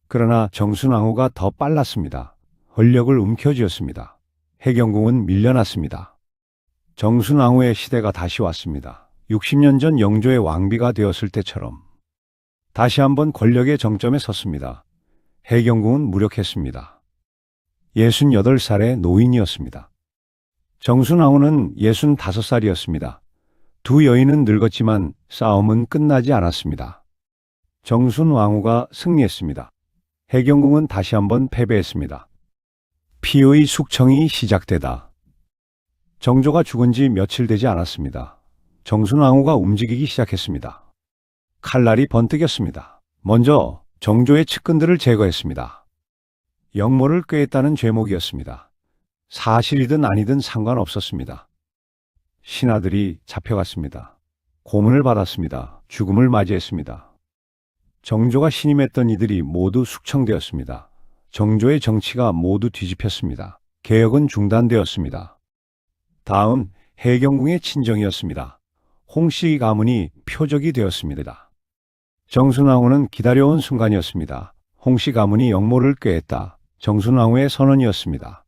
그러나 정순왕후가 더 빨랐습니다. 권력을 움켜쥐었습니다. 해경궁은 밀려났습니다. 정순왕후의 시대가 다시 왔습니다. 60년 전 영조의 왕비가 되었을 때처럼 다시 한번 권력의 정점에 섰습니다. 해경궁은 무력했습니다. 68살의 노인이었습니다. 정순왕후는 65살이었습니다. 두 여인은 늙었지만 싸움은 끝나지 않았습니다. 정순왕후가 승리했습니다. 해경궁은 다시 한번 패배했습니다. 피의 숙청이 시작되다. 정조가 죽은 지 며칠 되지 않았습니다. 정순왕후가 움직이기 시작했습니다. 칼날이 번뜩였습니다. 먼저 정조의 측근들을 제거했습니다. 역모를 꾀했다는 죄목이었습니다. 사실이든 아니든 상관없었습니다. 신하들이 잡혀갔습니다. 고문을 받았습니다. 죽음을 맞이했습니다. 정조가 신임했던 이들이 모두 숙청되었습니다. 정조의 정치가 모두 뒤집혔습니다. 개혁은 중단되었습니다. 다음 해경궁의 친정이었습니다. 홍씨 가문이 표적이 되었습니다. 정순왕후는 기다려온 순간이었습니다. 홍씨 가문이 역모를 꾀했다. 정순왕후의 선언이었습니다.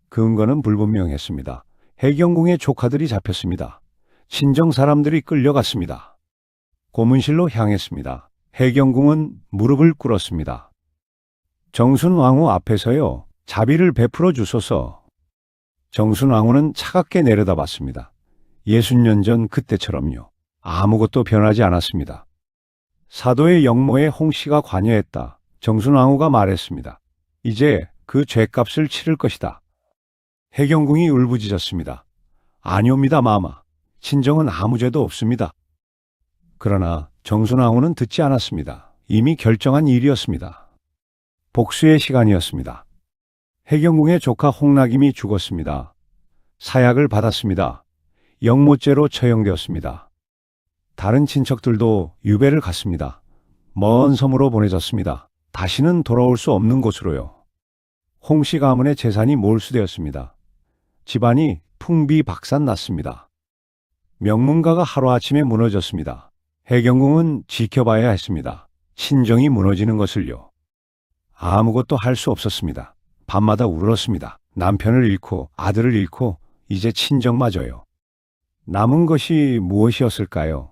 근거는 불분명했습니다. 해경궁의 조카들이 잡혔습니다. 친정 사람들이 끌려갔습니다. 고문실로 향했습니다. 해경궁은 무릎을 꿇었습니다. 정순왕후 앞에서요, 자비를 베풀어 주소서. 정순왕후는 차갑게 내려다봤습니다. 60년 전 그때처럼요. 아무것도 변하지 않았습니다. 사도의 역모에 홍씨가 관여했다. 정순왕후가 말했습니다. 이제 그 죄값을 치를 것이다. 해경궁이 울부짖었습니다. 아니옵니다, 마마. 친정은 아무 죄도 없습니다. 그러나 정순왕후는 듣지 않았습니다. 이미 결정한 일이었습니다. 복수의 시간이었습니다. 해경궁의 조카 홍락임이 죽었습니다. 사약을 받았습니다. 역모죄로 처형되었습니다. 다른 친척들도 유배를 갔습니다. 먼 섬으로 보내졌습니다. 다시는 돌아올 수 없는 곳으로요. 홍씨 가문의 재산이 몰수되었습니다. 집안이 풍비박산났습니다. 명문가가 하루아침에 무너졌습니다. 해경궁은 지켜봐야 했습니다. 친정이 무너지는 것을요. 아무것도 할 수 없었습니다. 밤마다 울었습니다. 남편을 잃고 아들을 잃고 이제 친정마저요. 남은 것이 무엇이었을까요?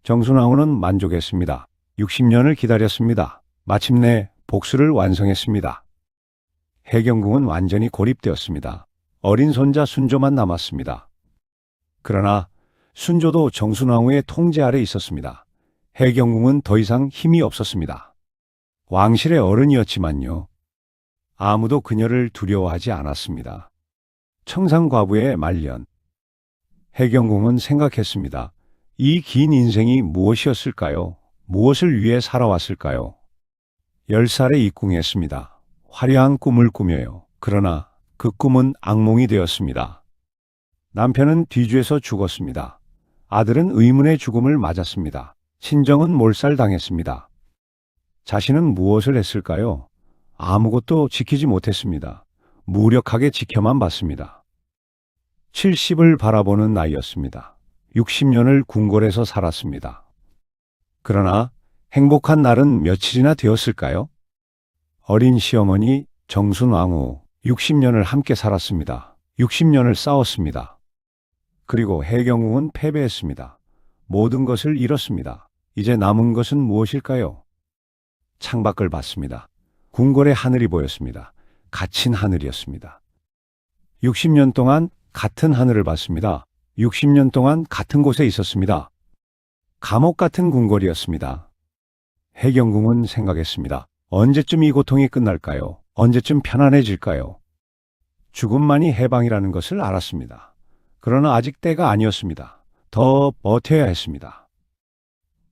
정순왕후는 만족했습니다. 60년을 기다렸습니다. 마침내 복수를 완성했습니다. 해경궁은 완전히 고립되었습니다. 어린 손자 순조만 남았습니다. 그러나 순조도 정순왕후의 통제 아래 있었습니다. 해경궁은 더 이상 힘이 없었습니다. 왕실의 어른이었지만요. 아무도 그녀를 두려워하지 않았습니다. 청산과부의 말년. 해경궁은 생각했습니다. 이 긴 인생이 무엇이었을까요? 무엇을 위해 살아왔을까요? 10살에 입궁했습니다. 화려한 꿈을 꾸며요. 그러나 그 꿈은 악몽이 되었습니다. 남편은 뒤주에서 죽었습니다. 아들은 의문의 죽음을 맞았습니다. 친정은 몰살당했습니다. 자신은 무엇을 했을까요? 아무것도 지키지 못했습니다. 무력하게 지켜만 봤습니다. 70을 바라보는 나이였습니다. 60년을 궁궐에서 살았습니다. 그러나 행복한 날은 며칠이나 되었을까요? 어린 시어머니 정순왕후 60년을 함께 살았습니다. 60년을 싸웠습니다. 그리고 해경궁은 패배했습니다. 모든 것을 잃었습니다. 이제 남은 것은 무엇일까요? 창밖을 봤습니다. 궁궐의 하늘이 보였습니다. 갇힌 하늘이었습니다. 60년 동안 같은 하늘을 봤습니다. 60년 동안 같은 곳에 있었습니다. 감옥 같은 궁궐이었습니다. 해경궁은 생각했습니다. 언제쯤 이 고통이 끝날까요? 언제쯤 편안해질까요? 죽음만이 해방이라는 것을 알았습니다. 그러나 아직 때가 아니었습니다. 더 버텨야 했습니다.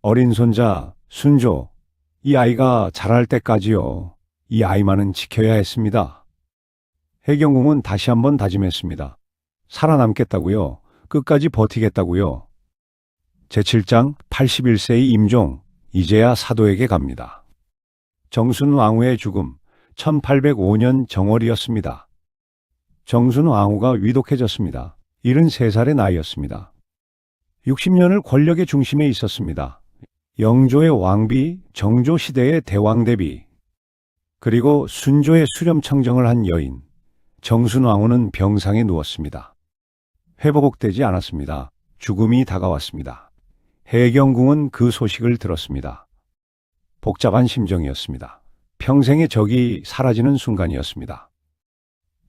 어린 손자, 순조, 이 아이가 자랄 때까지요. 이 아이만은 지켜야 했습니다. 해경궁은 다시 한번 다짐했습니다. 살아남겠다고요. 끝까지 버티겠다고요. 제7장 81세의 임종, 이제야 사도에게 갑니다. 정순 왕후의 죽음, 1805년 정월이었습니다. 정순 왕후가 위독해졌습니다. 73살의 나이였습니다. 60년을 권력의 중심에 있었습니다. 영조의 왕비, 정조 시대의 대왕 대비, 그리고 순조의 수렴청정을 한 여인, 정순 왕후는 병상에 누웠습니다. 회복되지 않았습니다. 죽음이 다가왔습니다. 해경궁은 그 소식을 들었습니다. 복잡한 심정이었습니다. 평생의 적이 사라지는 순간이었습니다.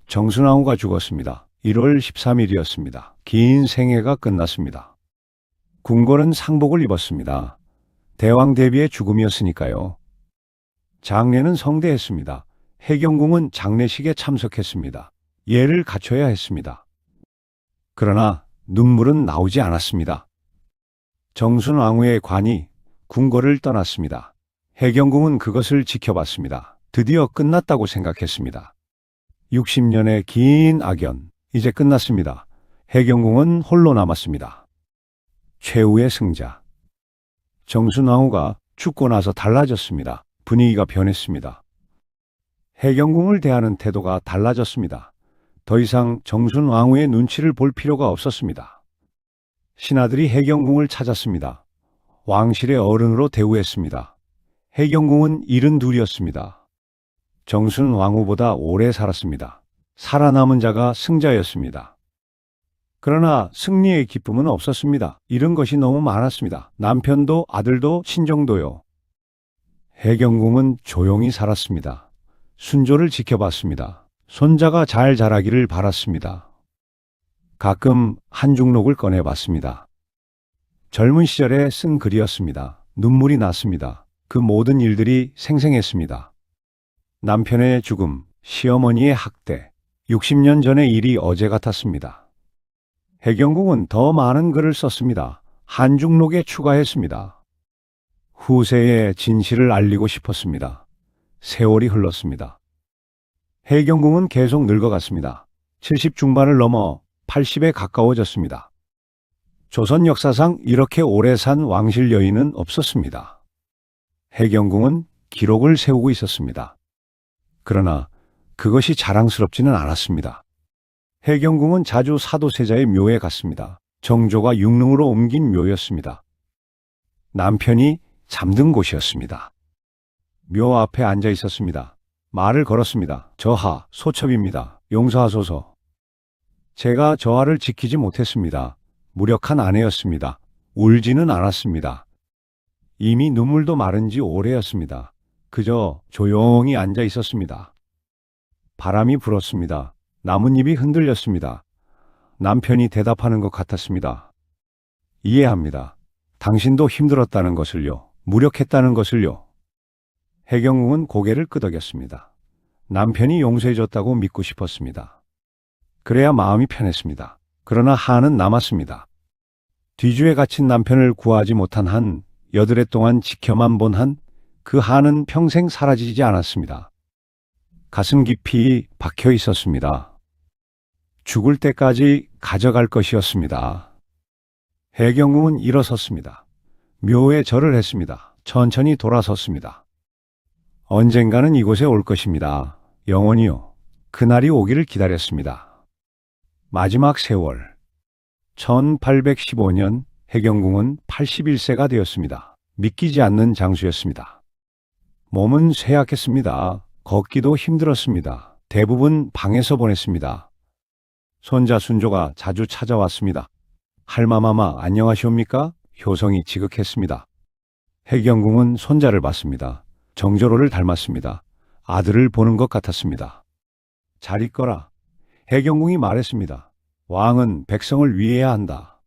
정순 왕후가 죽었습니다. 1월 13일이었습니다. 긴 생애가 끝났습니다. 궁궐은 상복을 입었습니다. 대왕 대비의 죽음이었으니까요. 장례는 성대했습니다. 해경궁은 장례식에 참석했습니다. 예를 갖춰야 했습니다. 그러나 눈물은 나오지 않았습니다. 정순 왕후의 관이 궁궐을 떠났습니다. 해경궁은 그것을 지켜봤습니다. 드디어 끝났다고 생각했습니다. 60년의 긴 악연, 이제 끝났습니다. 해경궁은 홀로 남았습니다. 최후의 승자. 정순 왕후가 죽고 나서 달라졌습니다. 분위기가 변했습니다. 해경궁을 대하는 태도가 달라졌습니다. 더 이상 정순 왕후의 눈치를 볼 필요가 없었습니다. 신하들이 해경궁을 찾았습니다. 왕실의 어른으로 대우했습니다. 해경궁은 72이었습니다. 정순 왕후보다 오래 살았습니다. 살아남은 자가 승자였습니다. 그러나 승리의 기쁨은 없었습니다. 잃은 것이 너무 많았습니다. 남편도 아들도 친정도요. 해경궁은 조용히 살았습니다. 순조를 지켜봤습니다. 손자가 잘 자라기를 바랐습니다. 가끔 한중록을 꺼내봤습니다. 젊은 시절에 쓴 글이었습니다. 눈물이 났습니다. 그 모든 일들이 생생했습니다. 남편의 죽음, 시어머니의 학대, 60년 전의 일이 어제 같았습니다. 해경궁은 더 많은 글을 썼습니다. 한중록에 추가했습니다. 후세의 진실을 알리고 싶었습니다. 세월이 흘렀습니다. 해경궁은 계속 늙어갔습니다. 70 중반을 넘어 80에 가까워졌습니다. 조선 역사상 이렇게 오래 산 왕실 여인은 없었습니다. 해경궁은 기록을 세우고 있었습니다. 그러나 그것이 자랑스럽지는 않았습니다. 해경궁은 자주 사도세자의 묘에 갔습니다. 정조가 육릉으로 옮긴 묘였습니다. 남편이 잠든 곳이었습니다. 묘 앞에 앉아 있었습니다. 말을 걸었습니다. 저하, 소첩입니다. 용서하소서. 제가 저하를 지키지 못했습니다. 무력한 아내였습니다. 울지는 않았습니다. 이미 눈물도 마른 지 오래였습니다. 그저 조용히 앉아 있었습니다. 바람이 불었습니다. 나뭇잎이 흔들렸습니다. 남편이 대답하는 것 같았습니다. 이해합니다. 당신도 힘들었다는 것을요. 무력했다는 것을요. 해경궁은 고개를 끄덕였습니다. 남편이 용서해줬다고 믿고 싶었습니다. 그래야 마음이 편했습니다. 그러나 한은 남았습니다. 뒤주에 갇힌 남편을 구하지 못한 한, 여드레 동안 지켜만 본 한, 그 한은 평생 사라지지 않았습니다. 가슴 깊이 박혀 있었습니다. 죽을 때까지 가져갈 것이었습니다. 해경궁은 일어섰습니다. 묘에 절을 했습니다. 천천히 돌아섰습니다. 언젠가는 이곳에 올 것입니다. 영원히요. 그날이 오기를 기다렸습니다. 마지막 세월. 1815년 해경궁은 81세가 되었습니다. 믿기지 않는 장수였습니다. 몸은 쇠약했습니다. 걷기도 힘들었습니다. 대부분 방에서 보냈습니다. 손자 순조가 자주 찾아왔습니다. 할마마마 안녕하시옵니까? 효성이 지극했습니다. 해경궁은 손자를 봤습니다. 정조로를 닮았습니다. 아들을 보는 것 같았습니다. 잘 있거라. 해경궁이 말했습니다. 왕은 백성을 위해야 한다.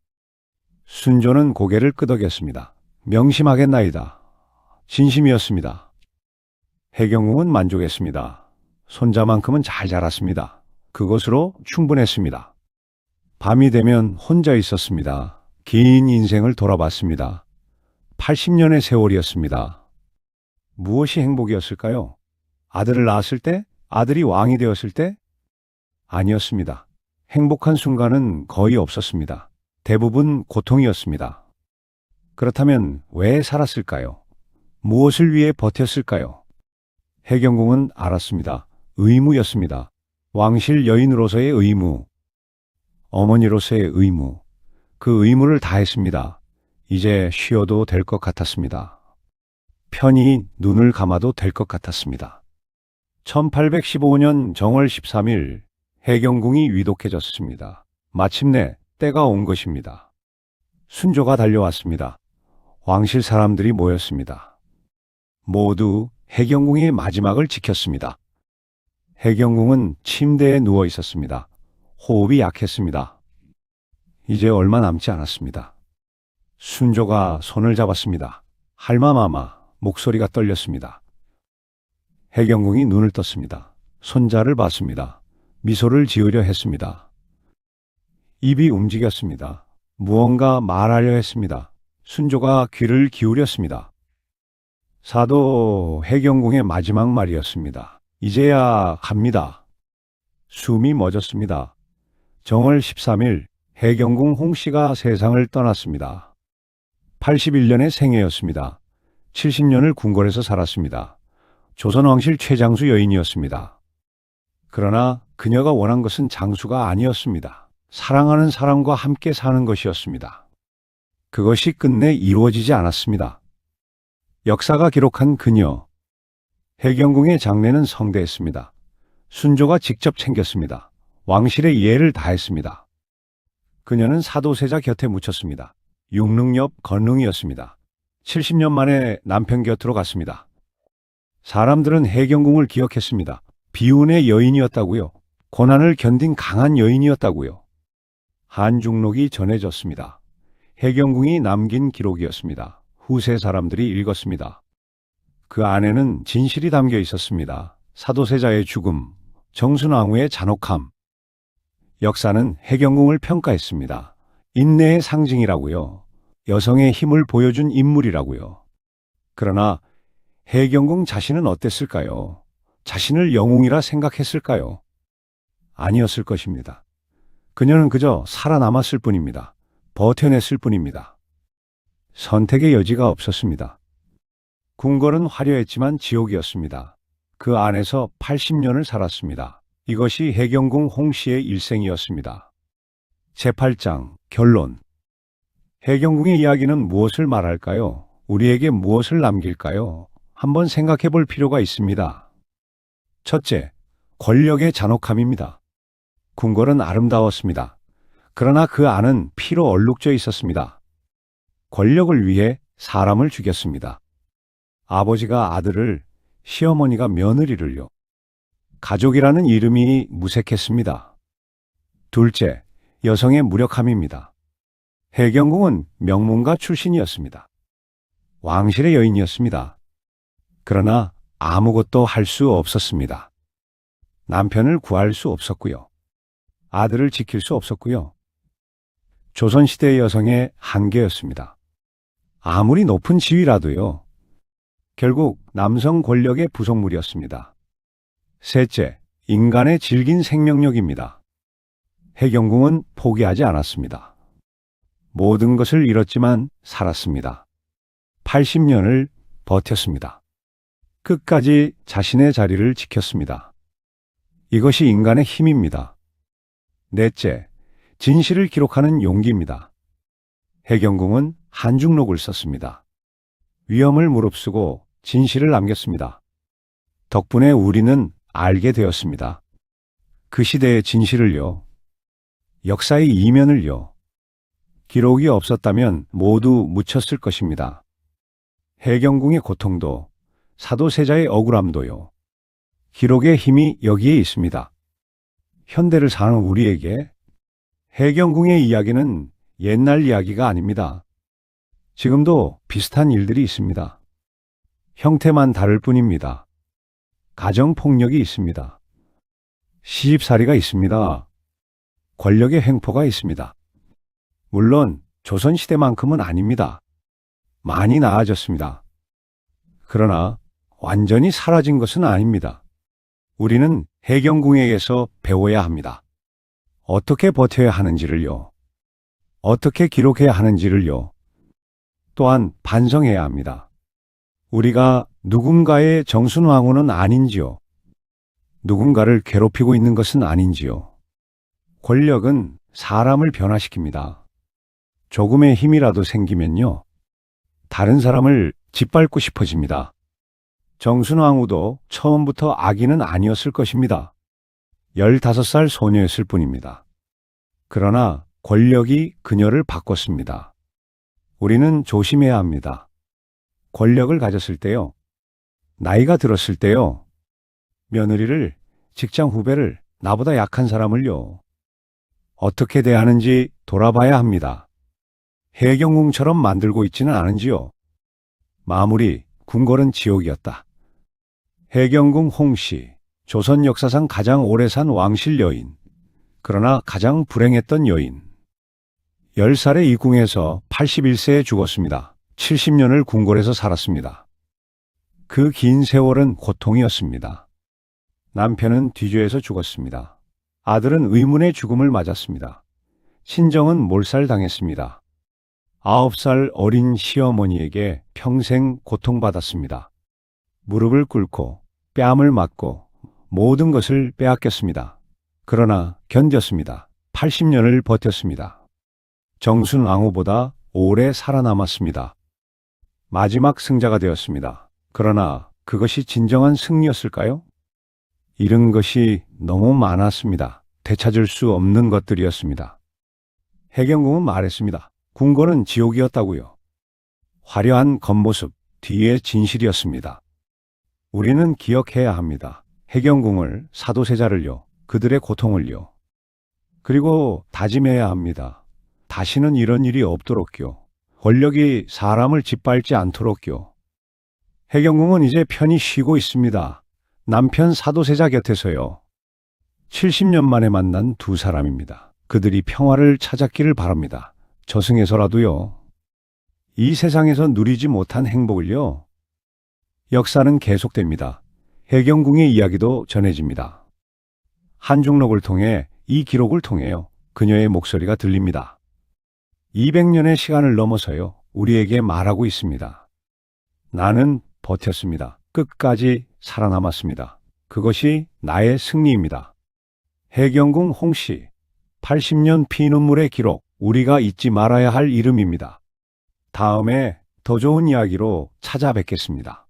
순조는 고개를 끄덕였습니다. 명심하겠나이다. 진심이었습니다. 해경궁은 만족했습니다. 손자만큼은 잘 자랐습니다. 그것으로 충분했습니다. 밤이 되면 혼자 있었습니다. 긴 인생을 돌아봤습니다. 80년의 세월이었습니다. 무엇이 행복이었을까요? 아들을 낳았을 때? 아들이 왕이 되었을 때? 아니었습니다. 행복한 순간은 거의 없었습니다. 대부분 고통이었습니다. 그렇다면 왜 살았을까요? 무엇을 위해 버텼을까요? 해경궁은 알았습니다. 의무였습니다. 왕실 여인으로서의 의무, 어머니로서의 의무, 그 의무를 다했습니다. 이제 쉬어도 될 것 같았습니다. 편히 눈을 감아도 될 것 같았습니다. 1815년 정월 13일 해경궁이 위독해졌습니다. 마침내 때가 온 것입니다. 순조가 달려왔습니다. 왕실 사람들이 모였습니다. 모두 해경궁의 마지막을 지켰습니다. 해경궁은 침대에 누워 있었습니다. 호흡이 약했습니다. 이제 얼마 남지 않았습니다. 순조가 손을 잡았습니다. 할마마마, 목소리가 떨렸습니다. 해경궁이 눈을 떴습니다. 손자를 봤습니다. 미소를 지으려 했습니다. 입이 움직였습니다. 무언가 말하려 했습니다. 순조가 귀를 기울였습니다. 사도 해경궁의 마지막 말이었습니다. 이제야 갑니다. 숨이 멎었습니다. 정월 13일 해경궁 홍씨가 세상을 떠났습니다. 81년의 생애였습니다. 70년을 궁궐에서 살았습니다. 조선 왕실 최장수 여인이었습니다. 그러나 그녀가 원한 것은 장수가 아니었습니다. 사랑하는 사람과 함께 사는 것이었습니다. 그것이 끝내 이루어지지 않았습니다. 역사가 기록한 그녀. 해경궁의 장례는 성대했습니다. 순조가 직접 챙겼습니다. 왕실의 예를 다했습니다. 그녀는 사도세자 곁에 묻혔습니다. 육릉 옆 건릉이었습니다. 70년 만에 남편 곁으로 갔습니다. 사람들은 해경궁을 기억했습니다. 비운의 여인이었다고요. 고난을 견딘 강한 여인이었다고요. 한중록이 전해졌습니다. 해경궁이 남긴 기록이었습니다. 후세 사람들이 읽었습니다. 그 안에는 진실이 담겨 있었습니다. 사도세자의 죽음, 정순왕후의 잔혹함. 역사는 해경궁을 평가했습니다. 인내의 상징이라고요. 여성의 힘을 보여준 인물이라고요. 그러나 해경궁 자신은 어땠을까요? 자신을 영웅이라 생각했을까요? 아니었을 것입니다. 그녀는 그저 살아남았을 뿐입니다. 버텨냈을 뿐입니다. 선택의 여지가 없었습니다. 궁궐은 화려했지만 지옥이었습니다. 그 안에서 80년을 살았습니다. 이것이 해경궁 홍씨의 일생이었습니다. 제8장 결론. 해경궁의 이야기는 무엇을 말할까요? 우리에게 무엇을 남길까요? 한번 생각해 볼 필요가 있습니다. 첫째, 권력의 잔혹함입니다. 궁궐은 아름다웠습니다. 그러나 그 안은 피로 얼룩져 있었습니다. 권력을 위해 사람을 죽였습니다. 아버지가 아들을, 시어머니가 며느리를요. 가족이라는 이름이 무색했습니다. 둘째, 여성의 무력함입니다. 해경궁은 명문가 출신이었습니다. 왕실의 여인이었습니다. 그러나 아무것도 할 수 없었습니다. 남편을 구할 수 없었고요. 아들을 지킬 수 없었고요. 조선시대의 여성의 한계였습니다. 아무리 높은 지위라도요. 결국 남성 권력의 부속물이었습니다. 셋째, 인간의 질긴 생명력입니다. 해경궁은 포기하지 않았습니다. 모든 것을 잃었지만 살았습니다. 80년을 버텼습니다. 끝까지 자신의 자리를 지켰습니다. 이것이 인간의 힘입니다. 넷째, 진실을 기록하는 용기입니다. 해경궁은 한중록을 썼습니다. 위험을 무릅쓰고 진실을 남겼습니다. 덕분에 우리는 알게 되었습니다. 그 시대의 진실을요. 역사의 이면을요. 기록이 없었다면 모두 묻혔을 것입니다. 해경궁의 고통도, 사도세자의 억울함도요. 기록의 힘이 여기에 있습니다. 현대를 사는 우리에게 해경궁의 이야기는 옛날 이야기가 아닙니다. 지금도 비슷한 일들이 있습니다. 형태만 다를 뿐입니다. 가정폭력이 있습니다. 시집살이가 있습니다. 권력의 횡포가 있습니다. 물론 조선시대만큼은 아닙니다. 많이 나아졌습니다. 그러나 완전히 사라진 것은 아닙니다. 우리는 해경궁에게서 배워야 합니다. 어떻게 버텨야 하는지를요. 어떻게 기록해야 하는지를요. 또한 반성해야 합니다. 우리가 누군가의 정순왕후는 아닌지요. 누군가를 괴롭히고 있는 것은 아닌지요. 권력은 사람을 변화시킵니다. 조금의 힘이라도 생기면요. 다른 사람을 짓밟고 싶어집니다. 정순왕후도 처음부터 악인은 아니었을 것입니다. 15살 소녀였을 뿐입니다. 그러나 권력이 그녀를 바꿨습니다. 우리는 조심해야 합니다. 권력을 가졌을 때요. 나이가 들었을 때요. 며느리를, 직장 후배를, 나보다 약한 사람을요. 어떻게 대하는지 돌아봐야 합니다. 해경궁처럼 만들고 있지는 않은지요. 마무리, 궁궐은 지옥이었다. 해경궁 홍씨, 조선 역사상 가장 오래 산 왕실 여인, 그러나 가장 불행했던 여인. 10살에 이 궁에서 81세에 죽었습니다. 70년을 궁궐에서 살았습니다. 그 긴 세월은 고통이었습니다. 남편은 뒤죄에서 죽었습니다. 아들은 의문의 죽음을 맞았습니다. 친정은 몰살당했습니다. 9살 어린 시어머니에게 평생 고통받았습니다. 무릎을 꿇고 뺨을 맞고 모든 것을 빼앗겼습니다. 그러나 견뎠습니다. 80년을 버텼습니다. 정순왕후보다 오래 살아남았습니다. 마지막 승자가 되었습니다. 그러나 그것이 진정한 승리였을까요? 잃은 것이 너무 많았습니다. 되찾을 수 없는 것들이었습니다. 해경궁은 말했습니다. 궁궐은 지옥이었다고요. 화려한 겉모습 뒤에 진실이었습니다. 우리는 기억해야 합니다. 해경궁을, 사도세자를요, 그들의 고통을요. 그리고 다짐해야 합니다. 다시는 이런 일이 없도록요. 권력이 사람을 짓밟지 않도록요. 해경궁은 이제 편히 쉬고 있습니다. 남편 사도세자 곁에서요. 70년 만에 만난 두 사람입니다. 그들이 평화를 찾았기를 바랍니다. 저승에서라도요. 이 세상에서 누리지 못한 행복을요. 역사는 계속됩니다. 해경궁의 이야기도 전해집니다. 한중록을 통해 이 기록을 통해요. 그녀의 목소리가 들립니다. 200년의 시간을 넘어서요. 우리에게 말하고 있습니다. 나는 버텼습니다. 끝까지 살아남았습니다. 그것이 나의 승리입니다. 해경궁 홍씨, 80년 피눈물의 기록, 우리가 잊지 말아야 할 이름입니다. 다음에 더 좋은 이야기로 찾아뵙겠습니다.